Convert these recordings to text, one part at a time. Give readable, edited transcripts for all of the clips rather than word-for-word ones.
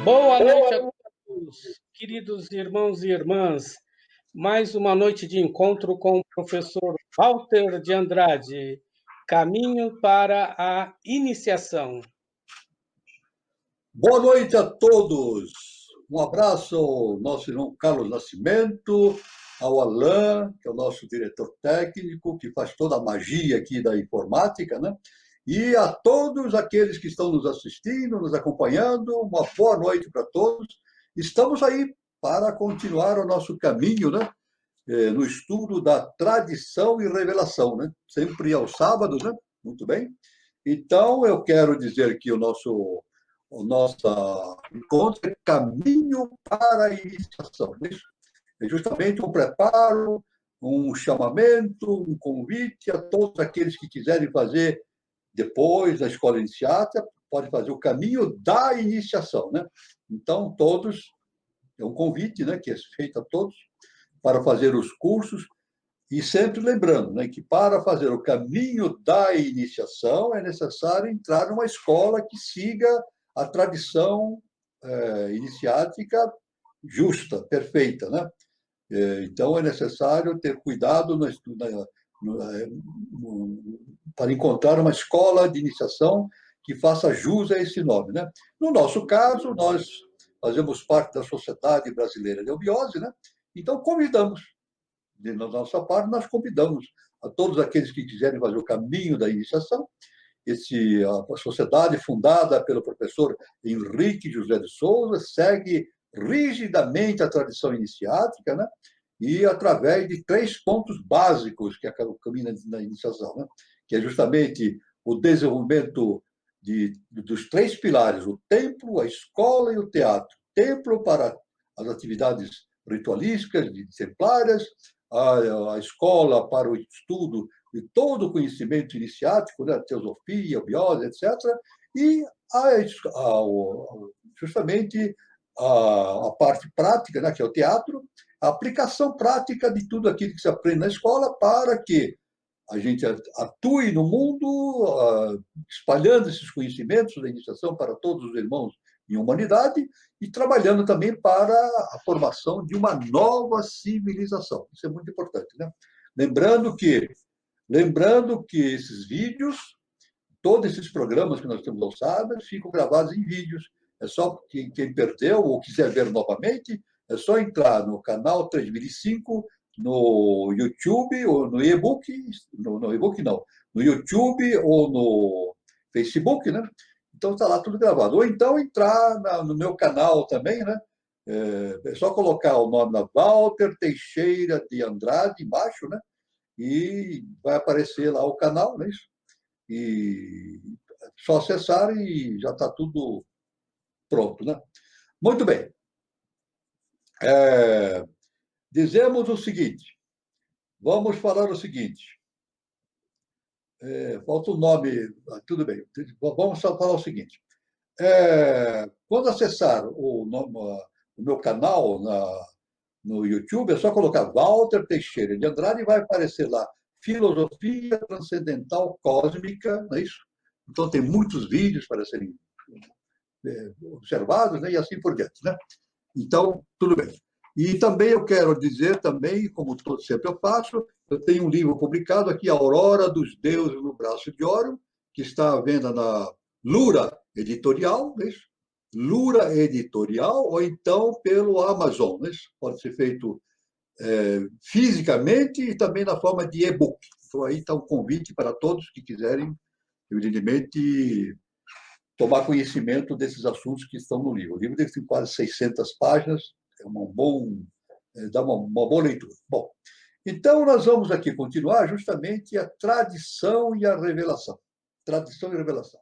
Boa noite a todos, queridos irmãos e irmãs. Mais uma noite de encontro com o professor Walter de Andrade, Caminho para a Iniciação. Boa noite a todos. Um abraço ao nosso irmão Carlos Nascimento, ao Alain, que é o nosso diretor técnico, que faz toda a magia aqui da informática, né? E a todos aqueles que estão nos assistindo, nos acompanhando, uma boa noite para todos. Estamos aí para continuar o nosso caminho, né? No estudo da tradição e revelação, né? Sempre aos sábados, né? Muito bem. Então, eu quero dizer que o nosso encontro é caminho para a iniciação. É justamente um preparo, um chamamento, um convite a todos aqueles que quiserem fazer depois da escola iniciática, pode fazer o caminho da iniciação, né? Então, todos, é um convite, né, que é feito a todos para fazer os cursos, e sempre lembrando, né, que para fazer o caminho da iniciação é necessário entrar numa escola que siga a tradição iniciática justa, perfeita, né? Então é necessário ter cuidado para encontrar uma escola de iniciação que faça jus a esse nome, né? No nosso caso, nós fazemos parte da Sociedade Brasileira de Eubiose, né? Então convidamos, da nossa parte, nós convidamos a todos aqueles que quiserem fazer o caminho da iniciação. A sociedade fundada pelo professor Henrique José de Souza segue rigidamente a tradição iniciática, né? E através de 3 pontos básicos que é o caminho da iniciação, né? Que é justamente o desenvolvimento dos 3 pilares, o templo, a escola e o teatro. Templo para as atividades ritualísticas, templárias, a escola para o estudo de todo o conhecimento iniciático, né, teosofia, biose, etc., e justamente a parte prática, né, que é o teatro, a aplicação prática de tudo aquilo que se aprende na escola para que a gente atue no mundo, espalhando esses conhecimentos da iniciação para todos os irmãos em humanidade e trabalhando também para a formação de uma nova civilização. Isso é muito importante, né? Lembrando que esses vídeos, todos esses programas que nós temos lançados, ficam gravados em vídeos. É só quem perdeu ou quiser ver novamente, é só entrar no canal 3005, no YouTube ou no e-book, no e-book não, no YouTube ou no Facebook, né? Então está lá tudo gravado. Ou então entrar no meu canal também, né? É só colocar o nome da Walter Teixeira de Andrade embaixo, né? E vai aparecer lá o canal, não é isso? E só acessar e já está tudo pronto, né? Muito bem. Dizemos o seguinte, vamos falar o seguinte, falta o nome, tudo bem, vamos só falar o seguinte, quando acessar o meu canal no YouTube, é só colocar Walter Teixeira de Andrade e vai aparecer lá Filosofia Transcendental Cósmica, não é isso? Então tem muitos vídeos para serem observados, né? E assim por diante, né? Então, tudo bem. E também eu quero dizer, também, como sempre eu faço, eu tenho um livro publicado aqui, Aurora dos Deuses no Braço de Ouro, que está à venda na Lura Editorial, não é isso? Lura Editorial, ou então pelo Amazon, não é isso? Pode ser feito fisicamente e também na forma de e-book. Então, aí está um convite para todos que quiserem, evidentemente, tomar conhecimento desses assuntos que estão no livro. O livro tem quase 600 páginas, dá uma boa leitura. Bom, então nós vamos aqui continuar justamente a tradição e a revelação. Tradição e revelação.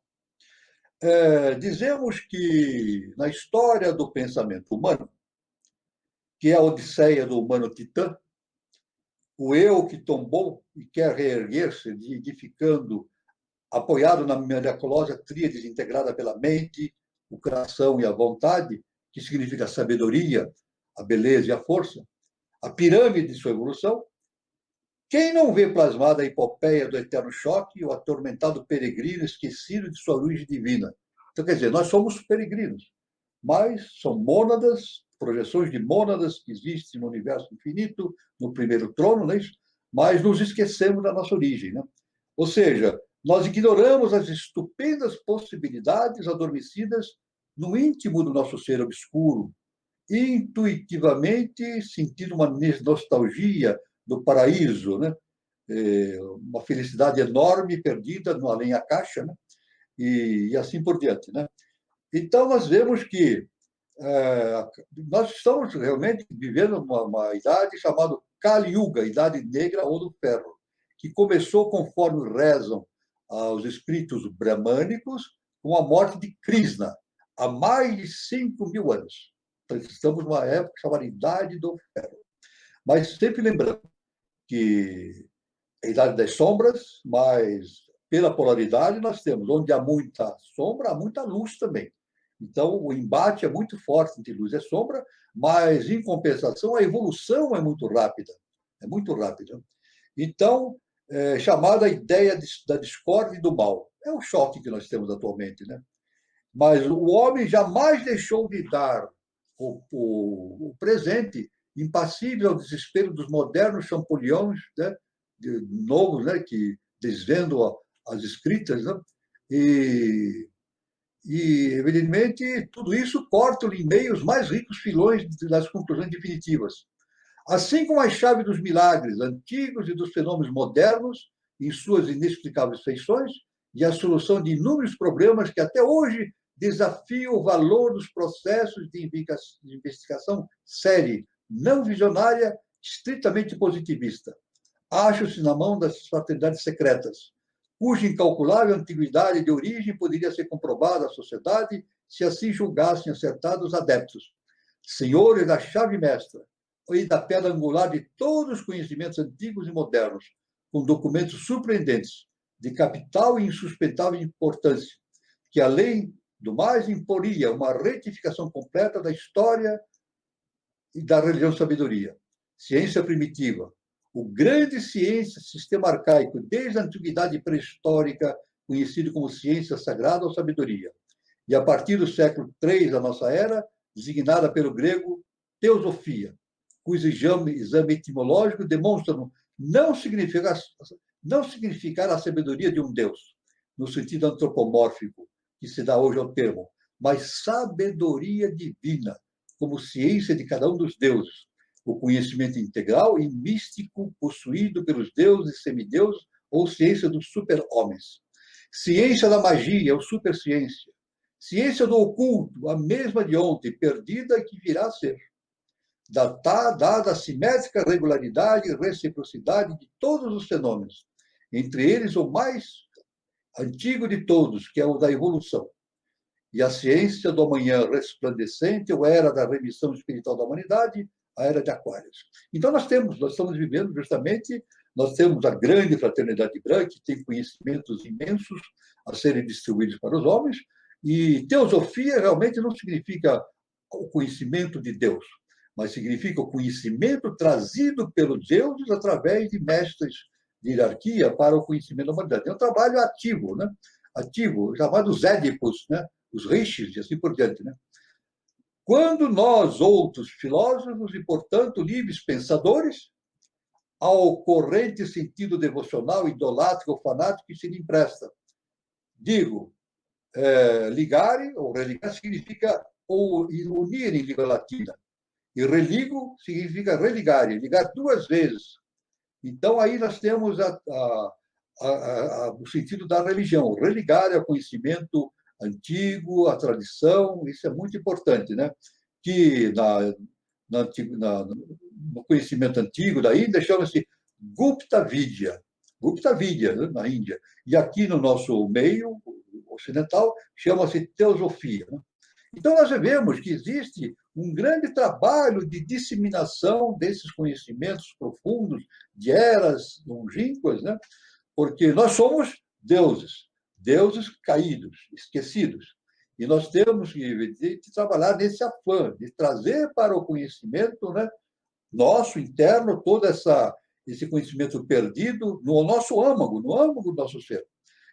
Dizemos que na história do pensamento humano, que é a odisseia do humano titã, o eu que tombou e quer reerguer-se, edificando, apoiado na miraculosa tríade integrada pela mente, o coração e a vontade, que significa a sabedoria, a beleza e a força, a pirâmide de sua evolução, quem não vê plasmada a epopeia do eterno choque, o atormentado peregrino esquecido de sua origem divina? Então, quer dizer, nós somos peregrinos. mas são mônadas, projeções de mônadas que existem no universo infinito, no primeiro trono, não é isso? Mas nos esquecemos da nossa origem, né? Ou seja, nós ignoramos as estupendas possibilidades adormecidas no íntimo do nosso ser obscuro, intuitivamente sentindo uma nostalgia do paraíso, né? Uma felicidade enorme perdida no além-a-caixa, né? E assim por diante, né? Então, nós vemos que nós estamos realmente vivendo uma idade chamada Kali Yuga, Idade Negra ou do Ferro, que começou, conforme rezam os escritos bramânicos, com a morte de Krishna, há mais de 5.000 anos. Então, estamos numa época chamada Idade do Ferro. Mas sempre lembrando que é a Idade das Sombras, mas pela polaridade nós temos, onde há muita sombra, há muita luz também. Então, o embate é muito forte entre luz e sombra, mas, em compensação, a evolução é muito rápida. É muito rápida. Então, chamada a ideia da discórdia e do mal. É o choque que nós temos atualmente, né? Mas o homem jamais deixou de dar o presente, impassível ao desespero dos modernos champollions, né? Novos, né? Que desvendam as escritas, né? E, evidentemente, tudo isso corta-lhe em meio os mais ricos filões das conclusões definitivas. Assim como a chave dos milagres antigos e dos fenômenos modernos, em suas inexplicáveis feições, e a solução de inúmeros problemas que até hoje desafiam o valor dos processos de investigação séria, não visionária, estritamente positivista. Acho-se na mão das fraternidades secretas, cuja incalculável antiguidade de origem poderia ser comprovada à sociedade se assim julgassem acertados os adeptos, senhores da chave mestra e da pedra angular de todos os conhecimentos antigos e modernos, com documentos surpreendentes, de capital e insustentável importância, que, além do mais, imporia uma retificação completa da história e da religião sabedoria. Ciência primitiva, o grande ciência, sistema arcaico, desde a antiguidade pré-histórica, conhecido como ciência sagrada ou sabedoria. E a partir do século III da nossa era, designada pelo grego teosofia, cujo exame etimológico demonstra não significar a sabedoria de um Deus, no sentido antropomórfico que se dá hoje ao termo, mas sabedoria divina, como ciência de cada um dos deuses, o conhecimento integral e místico possuído pelos deuses e semideuses, ou ciência dos super-homens. Ciência da magia, ou superciência. Ciência do oculto, a mesma de ontem, perdida que virá a ser. Dada a simétrica regularidade e reciprocidade de todos os fenômenos, entre eles o mais antigo de todos, que é o da evolução. E a ciência do amanhã resplandecente, ou era da remissão espiritual da humanidade, a era de Aquários. Então, nós estamos vivendo justamente, nós temos a grande fraternidade branca, que tem conhecimentos imensos a serem distribuídos para os homens, e teosofia realmente não significa o conhecimento de Deus, mas significa o conhecimento trazido pelos deuses através de mestres de hierarquia para o conhecimento da humanidade. É um trabalho ativo, né? Ativo, chamado Édipos, né? Os rishis e assim por diante, né? Quando nós, outros filósofos e, portanto, livres pensadores, ao corrente sentido devocional, idolátrico ou fanático que se lhe empresta. Digo, ligare, ou religar, significa unir em língua latina. E religo significa religare, ligar duas vezes. Então, aí nós temos o sentido da religião. Religar é o conhecimento antigo, a tradição, isso é muito importante, né? Que no conhecimento antigo da Índia chama-se Gupta Vidya, né, na Índia. E aqui no nosso meio ocidental chama-se teosofia. Né? Então, nós vemos que existe um grande trabalho de disseminação desses conhecimentos profundos, de eras longínquas, né? Porque nós somos deuses caídos, esquecidos. E nós temos que trabalhar nesse afã, de trazer para o conhecimento, né, nosso interno todo esse conhecimento perdido no nosso âmago, no âmago do nosso ser.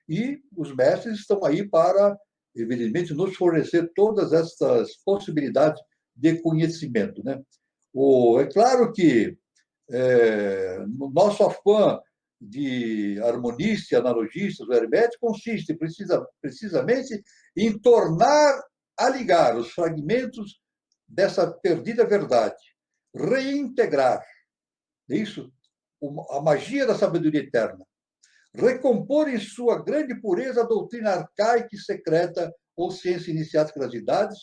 E os mestres estão aí para evidentemente, nos fornecer todas estas possibilidades de conhecimento, né? É claro que no nosso afã de harmonista e analogistas, o hermético consiste precisamente em tornar a ligar os fragmentos dessa perdida verdade, reintegrar, é isso, a magia da sabedoria eterna, recompor em sua grande pureza a doutrina arcaica e secreta ou ciência iniciática das idades,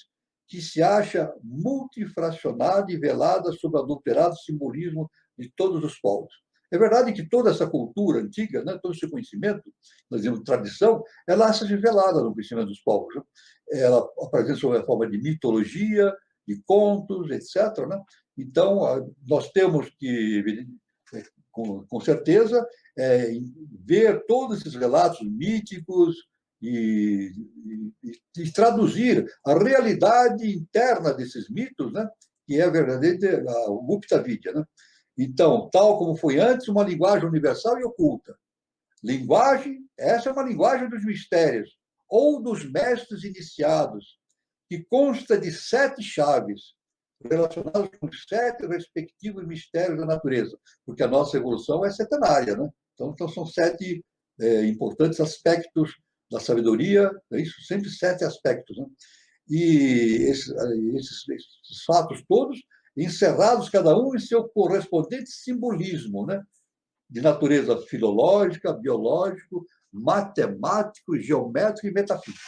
que se acha multifracionada e velada sob o adulterado simbolismo de todos os povos. É verdade que toda essa cultura antiga, né, todo esse conhecimento, nós dizemos tradição, ela acha-se velada no conhecimento dos povos. Né? Ela apresenta sob a forma de mitologia, de contos, etc. Né? Então, nós temos que, com certeza, ver todos esses relatos míticos e traduzir a realidade interna desses mitos, né? Que é a verdadeira o Gupta Vidya. Né? Então, tal como foi antes, uma linguagem universal e oculta. Linguagem, essa é uma linguagem dos mistérios, ou dos mestres iniciados, que consta de 7 chaves, relacionadas com os 7 respectivos mistérios da natureza, porque a nossa evolução é setenária. Né? Então são 7 importantes aspectos da sabedoria, é isso? Sempre 7 aspectos. Né? E esses fatos todos encerrados cada um em seu correspondente simbolismo, né? De natureza filológica, biológico, matemático, geométrico e metafísico.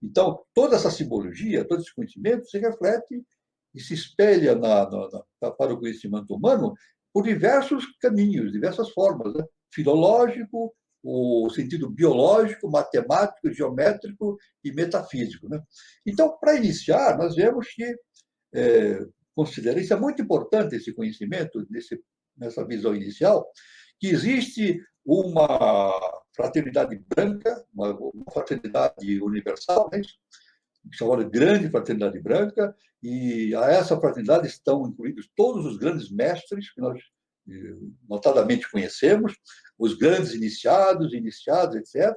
Então, toda essa simbologia, todo esse conhecimento se reflete e se espelha para o conhecimento humano por diversos caminhos, diversas formas. Né? Filológico, o sentido biológico, matemático, geométrico e metafísico. Né? Então, para iniciar, nós vemos que considera, isso é muito importante, esse conhecimento, nessa visão inicial, que existe uma fraternidade branca, uma fraternidade universal, né? Chamada Grande Fraternidade Branca, e a essa fraternidade estão incluídos todos os grandes mestres que nós notadamente conhecemos, os grandes iniciados, etc.,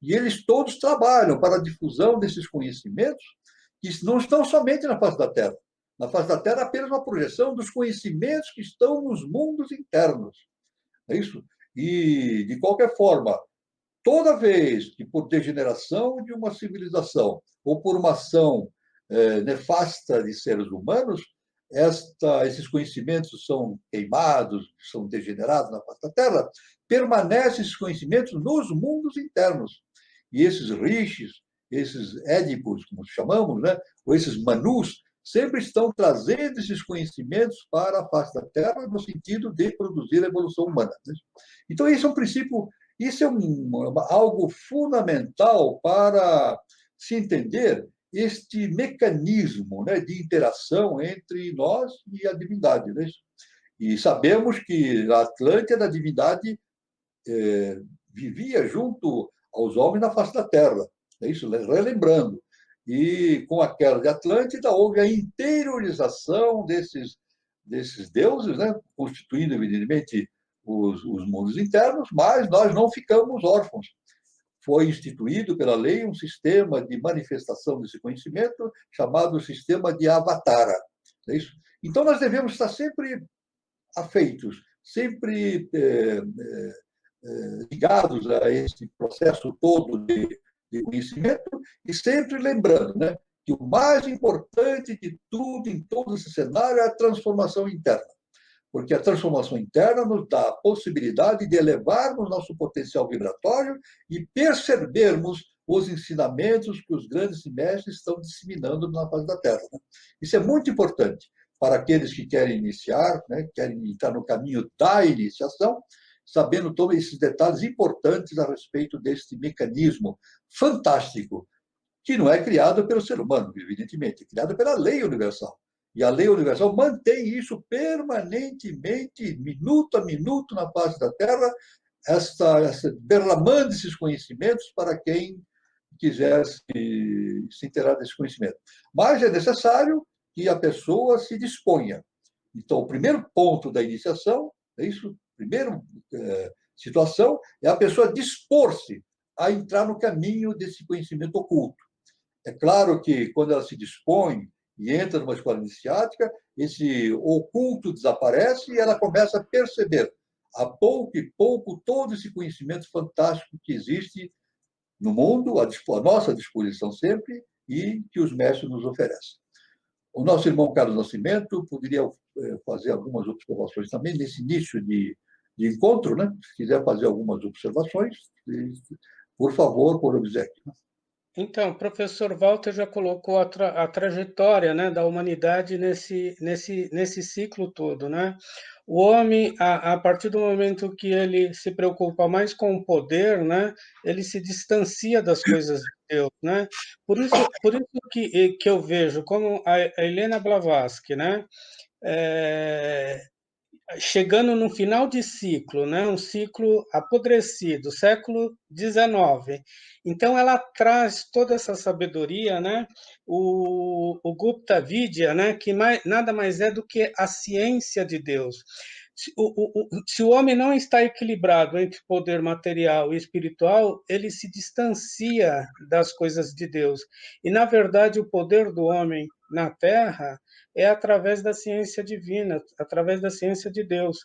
e eles todos trabalham para a difusão desses conhecimentos que não estão somente na face da Terra. Na face da Terra, apenas uma projeção dos conhecimentos que estão nos mundos internos. É isso? E, de qualquer forma, toda vez que, por degeneração de uma civilização ou por uma ação nefasta de seres humanos, esses conhecimentos são queimados, são degenerados na face da Terra, permanecem esses conhecimentos nos mundos internos. E esses rishis, esses édipos, como chamamos, né? Ou esses manus, sempre estão trazendo esses conhecimentos para a face da Terra no sentido de produzir a evolução humana. Né? Então, esse é um princípio, isso é algo fundamental para se entender este mecanismo, né, de interação entre nós e a divindade. Né? E sabemos que a Atlântida, a divindade, vivia junto aos homens na face da Terra. É isso, relembrando. E com a queda de Atlântida, houve a interiorização desses deuses, né? Constituindo, evidentemente, os mundos internos, mas nós não ficamos órfãos. Foi instituído pela lei um sistema de manifestação desse conhecimento chamado sistema de Avatara. É isso? Então, nós devemos estar sempre afeitos, sempre ligados a esse processo todo de conhecimento e sempre lembrando, né, que o mais importante de tudo, em todo esse cenário, é a transformação interna. Porque a transformação interna nos dá a possibilidade de elevarmos nosso potencial vibratório e percebermos os ensinamentos que os grandes mestres estão disseminando na face da Terra. Né? Isso é muito importante para aqueles que querem iniciar, né, querem entrar no caminho da iniciação, sabendo todos esses detalhes importantes a respeito deste mecanismo fantástico, que não é criado pelo ser humano, evidentemente, é criado pela lei universal. E a lei universal mantém isso permanentemente, minuto a minuto, na face da Terra, derramando esses conhecimentos para quem quiser se inteirar desse conhecimento. Mas é necessário que a pessoa se disponha. Então, o primeiro ponto da iniciação, é isso, primeira situação, é a pessoa dispor-se a entrar no caminho desse conhecimento oculto. É claro que, quando ela se dispõe e entra numa escola iniciática, esse oculto desaparece e ela começa a perceber, a pouco e pouco, todo esse conhecimento fantástico que existe no mundo, à nossa disposição sempre, e que os mestres nos oferecem. O nosso irmão Carlos Nascimento poderia fazer algumas observações também nesse início de encontro, né? Se quiser fazer algumas observações, por favor, por obséquio. Então, o professor Walter já colocou a trajetória, né, da humanidade nesse ciclo todo, né? O homem, a partir do momento que ele se preocupa mais com o poder, né, ele se distancia das coisas de Deus, né? Por isso que eu vejo como a Helena Blavatsky, né, é, chegando no final de ciclo, né, um ciclo apodrecido, século XIX. Então, ela traz toda essa sabedoria, né, o Gupta Vidya, né, que nada mais é do que a ciência de Deus. Se o homem não está equilibrado entre poder material e espiritual, ele se distancia das coisas de Deus. E, na verdade, o poder do homem na Terra é através da ciência divina, através da ciência de Deus.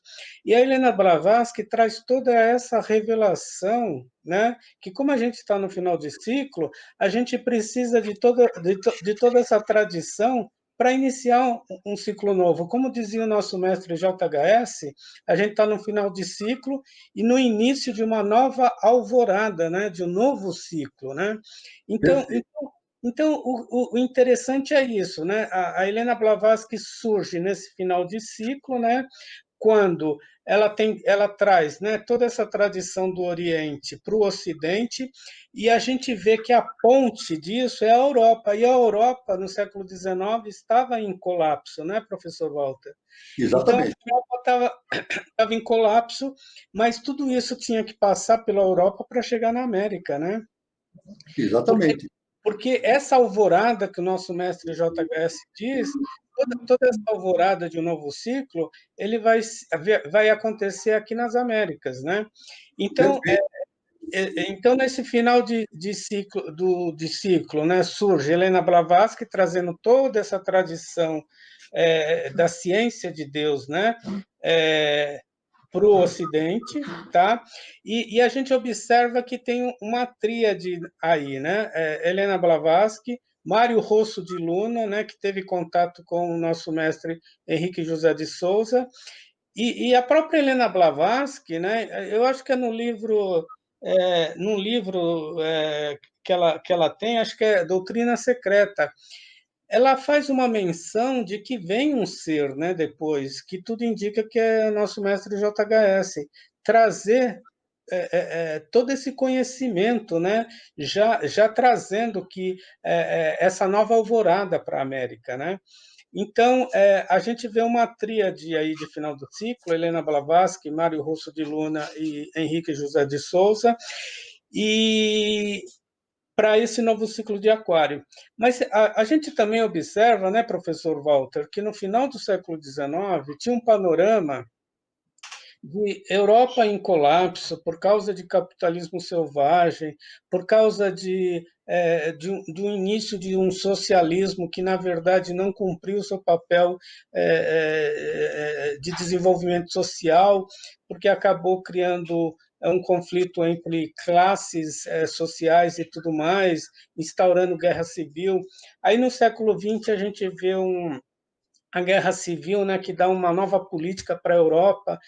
E a Helena Blavatsky traz toda essa revelação, né? Que, como a gente está no final de ciclo, a gente precisa de toda essa tradição para iniciar um ciclo novo. Como dizia o nosso mestre JHS, a gente está no final de ciclo e no início de uma nova alvorada, né? De um novo ciclo, né? Então, Perfeito. então, o interessante é isso, né? A Helena Blavatsky surge nesse final de ciclo, né? Quando ela traz, né, toda essa tradição do Oriente para o Ocidente, e a gente vê que a ponte disso é a Europa, e a Europa, no século XIX, estava em colapso, né, professor Walter? Então, a Exatamente. Europa estava em colapso, mas tudo isso tinha que passar pela Europa para chegar na América, né? Porque Exatamente. porque essa alvorada que o nosso mestre JHS diz, toda essa alvorada de um novo ciclo, ele vai acontecer aqui nas Américas, né? Então, Perfeito. então nesse final de ciclo, né, surge Helena Blavatsky trazendo toda essa tradição da ciência de Deus, né? Para o Ocidente, tá? E a gente observa que tem uma tríade aí, né? Helena Blavatsky, Mário Rosso de Luna, né? Que teve contato com o nosso mestre Henrique José de Souza, e a própria Helena Blavatsky, né? Eu acho que é no livro que ela tem, acho que é Doutrina Secreta, ela faz uma menção de que vem um ser, né, depois, que tudo indica que é nosso mestre JHS, trazer todo esse conhecimento, né, já trazendo que essa nova alvorada para a América, né? Então, a gente vê uma tríade aí de final do ciclo, Helena Blavatsky, Mário Russo de Luna e Henrique José de Souza, e para esse novo ciclo de Aquário. Mas a gente também observa, né, professor Walter, que no final do século XIX tinha um panorama de Europa em colapso por causa de capitalismo selvagem, por causa do início de um socialismo que, na verdade, não cumpriu o seu papel de desenvolvimento social, porque acabou criando um conflito entre classes sociais e tudo mais, instaurando guerra civil. Aí, no século XX, a gente vê a guerra civil, né, que dá uma nova política para a Europa,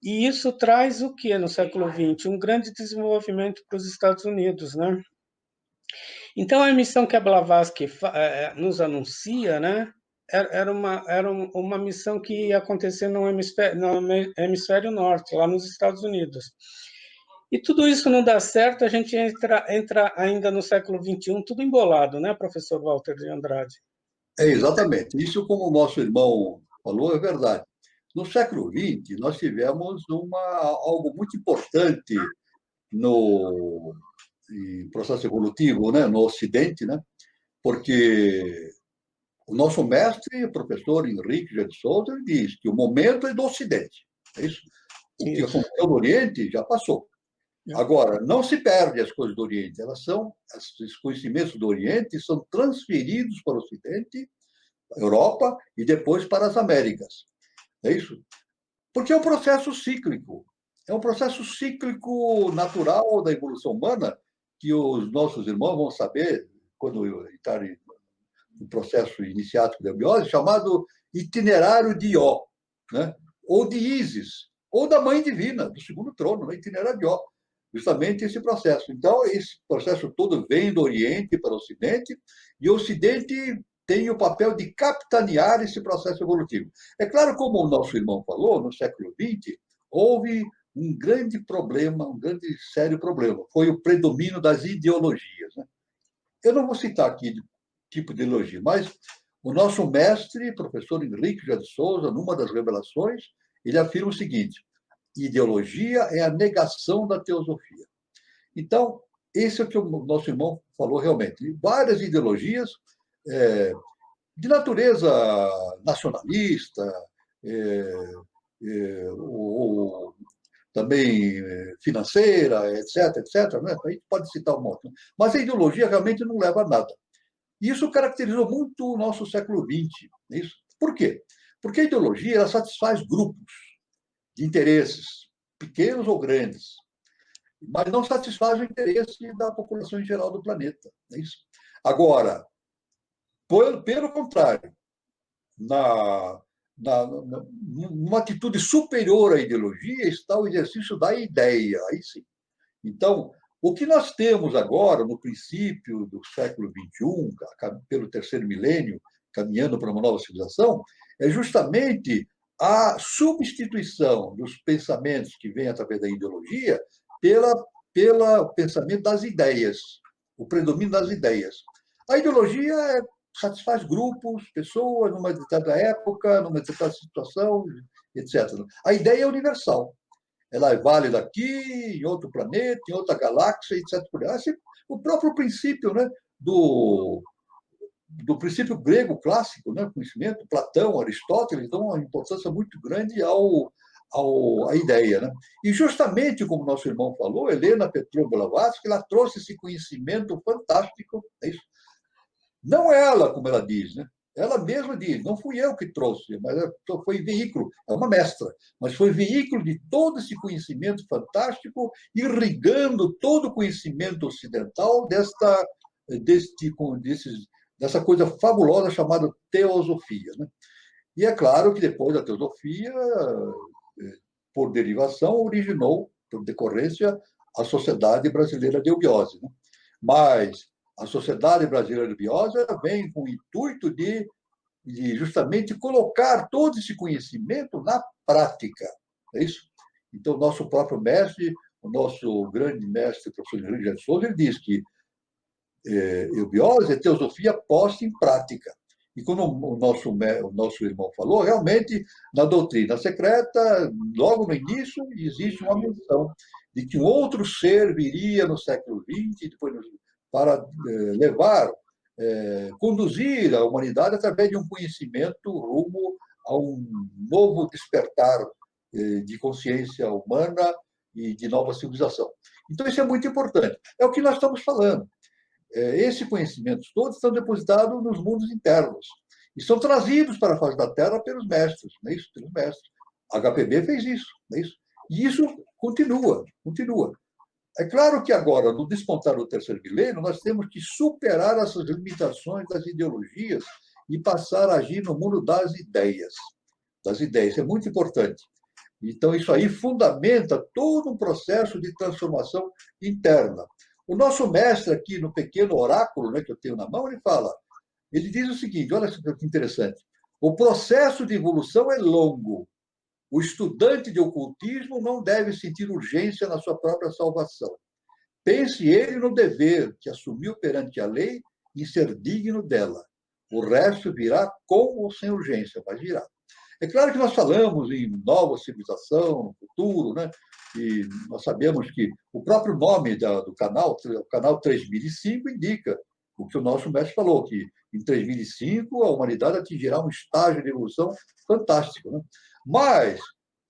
e isso traz o que no século XX? Um grande desenvolvimento para os Estados Unidos, né? Então, a missão que a Blavatsky nos anuncia, né, era uma missão que ia acontecer no hemisfério norte, lá nos Estados Unidos. E tudo isso não dá certo, a gente entra ainda no século XXI, tudo embolado, né, professor Walter de Andrade? É exatamente. Isso, como o nosso irmão falou, é verdade. No século XX, nós tivemos algo muito importante no processo evolutivo, né, no Ocidente, né, porque o nosso mestre, o professor Henrique de Souza, diz que o momento é do Ocidente. É isso? O que Isso. aconteceu no Oriente já passou. Agora, não se perde as coisas do Oriente, esses conhecimentos do Oriente são transferidos para o Ocidente, Europa e depois para as Américas. É isso? Porque é um processo cíclico. É um processo cíclico natural da evolução humana que os nossos irmãos vão saber quando entrarem no processo iniciático da biose, chamado itinerário de Ió, né? Ou de Ísis, ou da Mãe Divina, do segundo trono, né? Itinerário de Ió. Justamente esse processo. Então, esse processo todo vem do Oriente para o Ocidente, e o Ocidente tem o papel de capitanear esse processo evolutivo. É claro, como o nosso irmão falou, no século XX, houve um grande problema, um grande sério problema. Foi o predomínio das ideologias, né? Eu não vou citar aqui de tipo de ideologia, mas o nosso mestre, professor Henrique José de Souza, numa das revelações, ele afirma o seguinte: ideologia é a negação da teosofia. Então, esse é o que o nosso irmão falou realmente. Várias ideologias de natureza nacionalista, ou também financeira, etc., etc., né? A gente pode citar um monte. Mas a ideologia realmente não leva a nada. E isso caracterizou muito o nosso século XX. Isso. Por quê? Porque a ideologia ela satisfaz grupos de interesses, pequenos ou grandes, mas não satisfaz o interesse da população em geral do planeta. É isso. Agora, pelo contrário, numa atitude superior à ideologia está o exercício da ideia. Aí sim. Então, o que nós temos agora, no princípio do século XXI, pelo terceiro milênio, caminhando para uma nova civilização, é justamente a substituição dos pensamentos que vêm através da ideologia pelo pensamento das ideias, o predomínio das ideias. A ideologia satisfaz grupos, pessoas, numa determinada época, numa determinada situação, etc. A ideia é universal. Ela é válida aqui, em outro planeta, em outra galáxia, etc. Assim, o próprio princípio, né, do princípio grego clássico, né, conhecimento, Platão, Aristóteles, dão uma importância muito grande à ideia. Né? E justamente, como nosso irmão falou, Helena Petrovna Blavatsky, ela trouxe esse conhecimento fantástico. É isso? Não ela, como ela diz, né? Ela mesma diz, não fui eu que trouxe, mas foi veículo, é uma mestra, mas foi veículo de todo esse conhecimento fantástico, irrigando todo o conhecimento ocidental dessa coisa fabulosa chamada teosofia. Né? E é claro que depois da teosofia, por derivação, originou, por decorrência, a Sociedade Brasileira de Eubiose. Né? Mas a Sociedade Brasileira de Biose vem com o intuito de justamente colocar todo esse conhecimento na prática. É isso? Então, nosso próprio mestre, o nosso grande mestre, o professor Henrique de Souza, ele diz que eubiose é teosofia posta em prática. E como o nosso irmão falou, realmente, na doutrina secreta, logo no início, existe uma menção de que um outro ser viria no século XX, depois para conduzir a humanidade através de um conhecimento rumo a um novo despertar de consciência humana e de nova civilização. Então, isso é muito importante. É o que nós estamos falando. Esses conhecimentos todos estão depositados nos mundos internos e são trazidos para a face da Terra pelos mestres, não é isso? Pelos mestres. A HPB fez isso, não é isso? E isso continua. É claro que agora, no despontar do terceiro milênio, nós temos que superar essas limitações das ideologias e passar a agir no mundo das ideias. É muito importante. Então, isso aí fundamenta todo um processo de transformação interna. O nosso mestre aqui, no pequeno oráculo, né, que eu tenho na mão, ele diz o seguinte, olha que interessante, o processo de evolução é longo. O estudante de ocultismo não deve sentir urgência na sua própria salvação. Pense ele no dever que assumiu perante a lei e ser digno dela. O resto virá com ou sem urgência, mas virá. É claro que nós falamos em nova civilização, no futuro, né? E nós sabemos que o próprio nome do canal, o canal 3005, indica o que o nosso mestre falou, que em 3005 a humanidade atingirá um estágio de evolução fantástico. Né? Mas,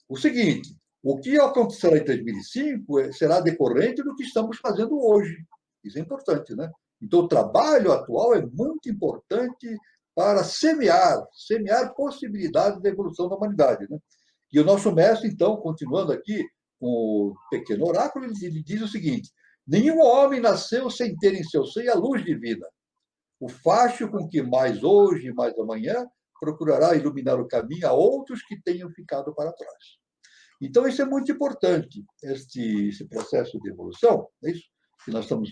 o seguinte, O que acontecerá em 2005 será decorrente do que estamos fazendo hoje. Isso é importante, né? Então, o trabalho atual é muito importante para semear possibilidades da evolução da humanidade, né? E o nosso mestre, então, continuando aqui com o pequeno oráculo, ele diz o seguinte: nenhum homem nasceu sem ter em seu seio a luz divina. O fácio com que mais hoje e mais amanhã procurará iluminar o caminho a outros que tenham ficado para trás. Então, isso é muito importante, esse processo de evolução, é isso que nós estamos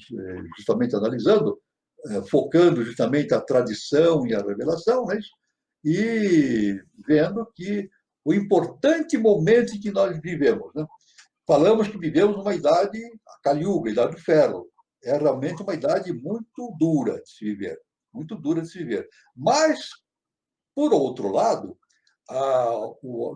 justamente analisando, focando justamente a tradição e a revelação, é isso? E vendo que o importante momento em que nós vivemos, né? Falamos que vivemos uma idade, a Kali Yuga, a idade do ferro, é realmente uma idade muito dura de se viver, muito dura de se viver. Mas, por outro lado,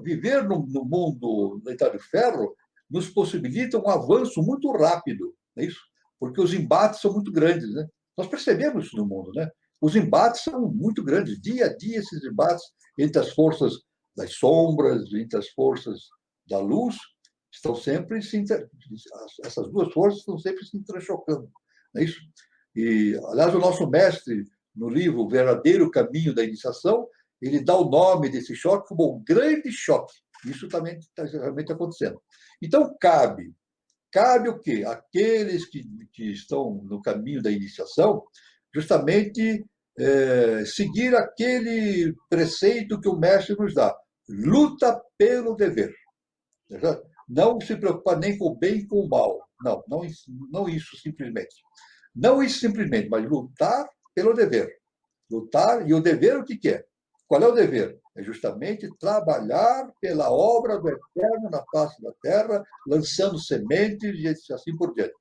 viver no mundo da Idade do Ferro nos possibilita um avanço muito rápido, não é isso? Porque os embates são muito grandes, né? Nós percebemos isso no mundo, né? Os embates são muito grandes, dia a dia esses embates entre as forças das sombras, entre as forças da luz, estão sempre essas duas forças estão sempre se entrechocando, não é isso? E, aliás, o nosso mestre, no livro O Verdadeiro Caminho da Iniciação, ele dá o nome desse choque como um grande choque. Isso também está realmente acontecendo. Então, cabe o quê? Aqueles que estão no caminho da iniciação, justamente seguir aquele preceito que o mestre nos dá. Luta pelo dever. Não se preocupar nem com o bem e com o mal. Não isso simplesmente. Não isso simplesmente, mas lutar pelo dever. Lutar, e o dever o que é? Qual é o dever? É justamente trabalhar pela obra do Eterno na face da terra, lançando sementes e assim por diante.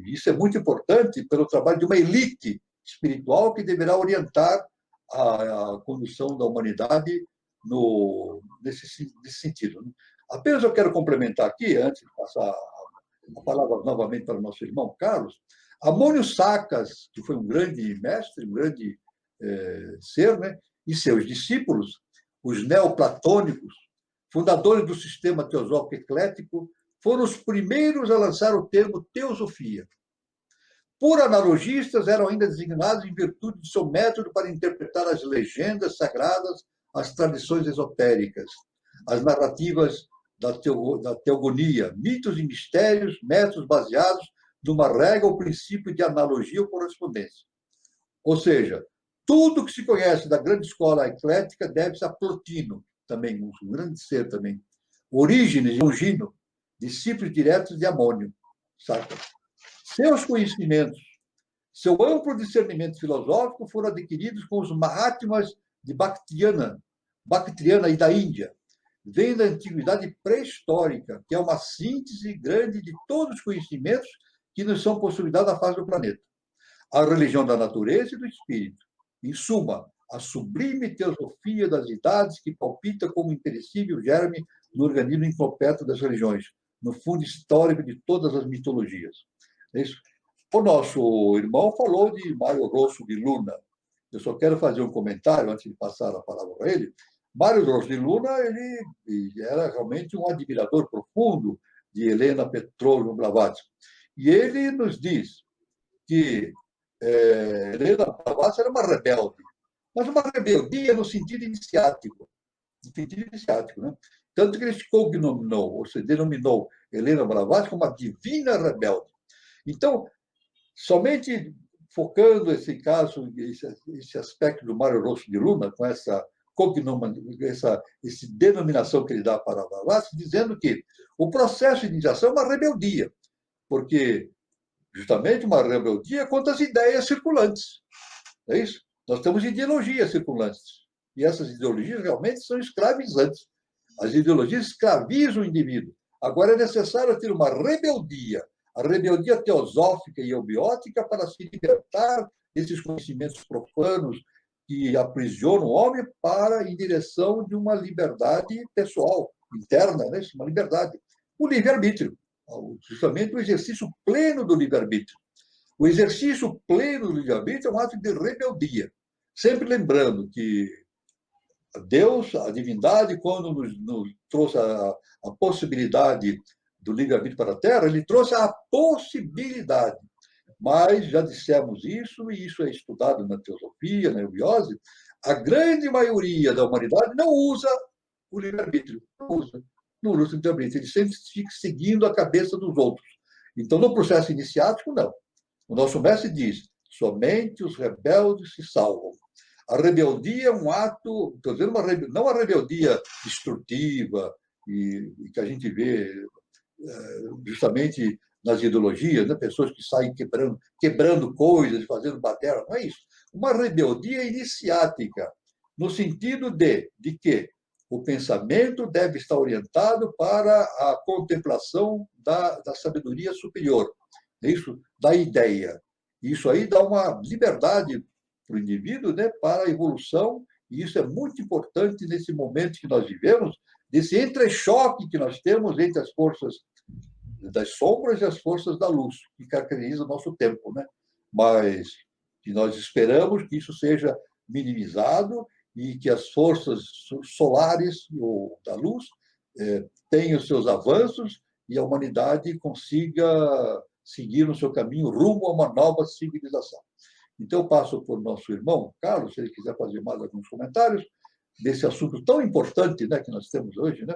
Isso é muito importante pelo trabalho de uma elite espiritual que deverá orientar a condução da humanidade nesse sentido. Apenas eu quero complementar aqui, antes de passar a palavra novamente para o nosso irmão Carlos, Amônio Sacas, que foi um grande mestre, um grande ser, né? E seus discípulos, os neoplatônicos, fundadores do sistema teosófico eclético, foram os primeiros a lançar o termo teosofia. Por analogistas, eram ainda designados em virtude de seu método para interpretar as legendas sagradas, as tradições esotéricas, as narrativas da teogonia, mitos e mistérios, métodos baseados numa regra ou princípio de analogia ou correspondência. Ou seja, tudo que se conhece da grande escola eclética deve-se a Plotino, também, um grande ser também. Orígenes e Longino, discípulos diretos de Amônio. Saca? Seus conhecimentos, seu amplo discernimento filosófico foram adquiridos com os Mahatmas de Bactriana e da Índia. Vem da antiguidade pré-histórica, que é uma síntese grande de todos os conhecimentos que nos são possibilitados na face do planeta. A religião da natureza e do espírito. Em suma, a sublime teosofia das idades que palpita como imperecível germe no organismo incompleto das religiões, no fundo histórico de todas as mitologias. É isso. O nosso irmão falou de Mário Rosso de Luna. Eu só quero fazer um comentário antes de passar a palavra para ele. Mário Rosso de Luna, ele era realmente um admirador profundo de Helena Petrovna Blavatsky. E ele nos diz que Helena Blavatsky era uma rebelde, mas uma rebeldia no sentido iniciático. Né? Tanto que ele se cognominou, ou se denominou Helena Blavatsky como uma divina rebelde. Então, somente focando esse caso, esse aspecto do Mário Rosso de Luna, com essa denominação que ele dá para Blavatsky, dizendo que o processo de iniciação é uma rebeldia, porque justamente uma rebeldia contra as ideias circulantes. É isso? Nós temos ideologias circulantes. E essas ideologias realmente são escravizantes. As ideologias escravizam o indivíduo. Agora é necessário ter uma rebeldia, a rebeldia teosófica e eubiótica para se libertar desses conhecimentos profanos que aprisionam o homem em direção de uma liberdade pessoal, interna, né? Uma liberdade. O livre-arbítrio. Justamente o exercício pleno do livre-arbítrio. O exercício pleno do livre-arbítrio é um ato de rebeldia. Sempre lembrando que Deus, a divindade, quando nos trouxe a possibilidade do livre-arbítrio para a Terra, ele trouxe a possibilidade. Mas já dissemos isso, e isso é estudado na teosofia, na eubiose, a grande maioria da humanidade não usa o livre-arbítrio, não usa o livre-arbítrio, ele sempre fica seguindo a cabeça dos outros. Então, no processo iniciático, não. O nosso mestre diz, somente os rebeldes se salvam. A rebeldia é um ato, estou dizendo não a rebeldia destrutiva, e que a gente vê justamente nas ideologias, né? Pessoas que saem quebrando coisas, fazendo baderna, não é isso. Uma rebeldia iniciática, no sentido de que o pensamento deve estar orientado para a contemplação da sabedoria superior, é isso, da ideia. Isso aí dá uma liberdade para o indivíduo, né, para a evolução, e isso é muito importante nesse momento que nós vivemos, desse entrechoque que nós temos entre as forças das sombras e as forças da luz, que caracteriza o nosso tempo, né? Mas que nós esperamos que isso seja minimizado e que as forças solares ou da luz tenham seus avanços e a humanidade consiga seguir no seu caminho rumo a uma nova civilização. Então, eu passo por nosso irmão Carlos, se ele quiser fazer mais alguns comentários desse assunto tão importante, né, que nós temos hoje, né?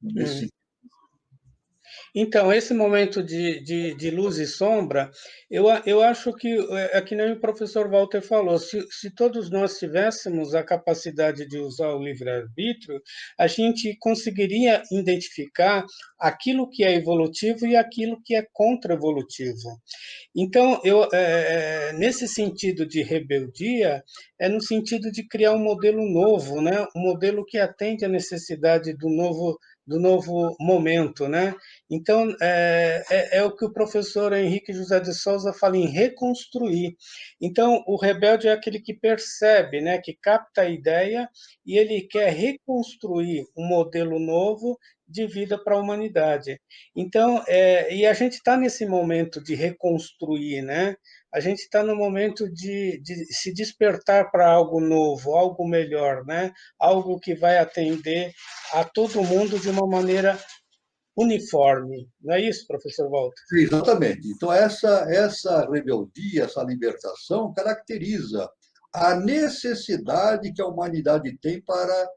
Nesse Então, esse momento de luz e sombra, eu acho que, é que nem o professor Walter falou, se todos nós tivéssemos a capacidade de usar o livre-arbítrio, a gente conseguiria identificar aquilo que é evolutivo e aquilo que é contra-evolutivo. Então, nesse sentido de rebeldia, é no sentido de criar um modelo novo, né? Um modelo que atende à necessidade do novo momento, né? Então, é o que o professor Henrique José de Souza fala em reconstruir. Então, o rebelde é aquele que percebe, né, que capta a ideia e ele quer reconstruir um modelo novo de vida para a humanidade. Então, e a gente está nesse momento de reconstruir, né? A gente está no momento de se despertar para algo novo, algo melhor, né? Algo que vai atender a todo mundo de uma maneira uniforme. Não é isso, professor Walter? Exatamente. Então, essa rebeldia, essa libertação, caracteriza a necessidade que a humanidade tem para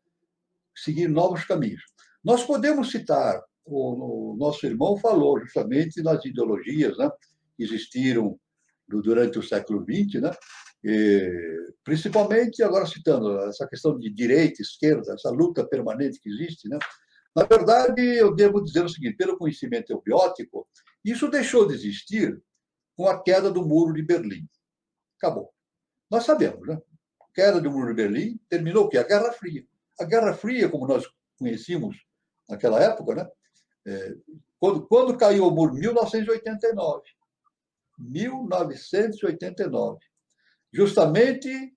seguir novos caminhos. Nós podemos citar, o nosso irmão falou justamente nas ideologias, né, que existiram durante o século XX, né, principalmente, agora citando essa questão de direita, esquerda, essa luta permanente que existe, né. Na verdade, eu devo dizer o seguinte, pelo conhecimento eubiótico, isso deixou de existir com a queda do Muro de Berlim. Acabou. Nós sabemos, né? A queda do Muro de Berlim terminou o quê? A Guerra Fria. A Guerra Fria, como nós conhecíamos naquela época, né? Quando caiu o muro? 1989. 1989. Justamente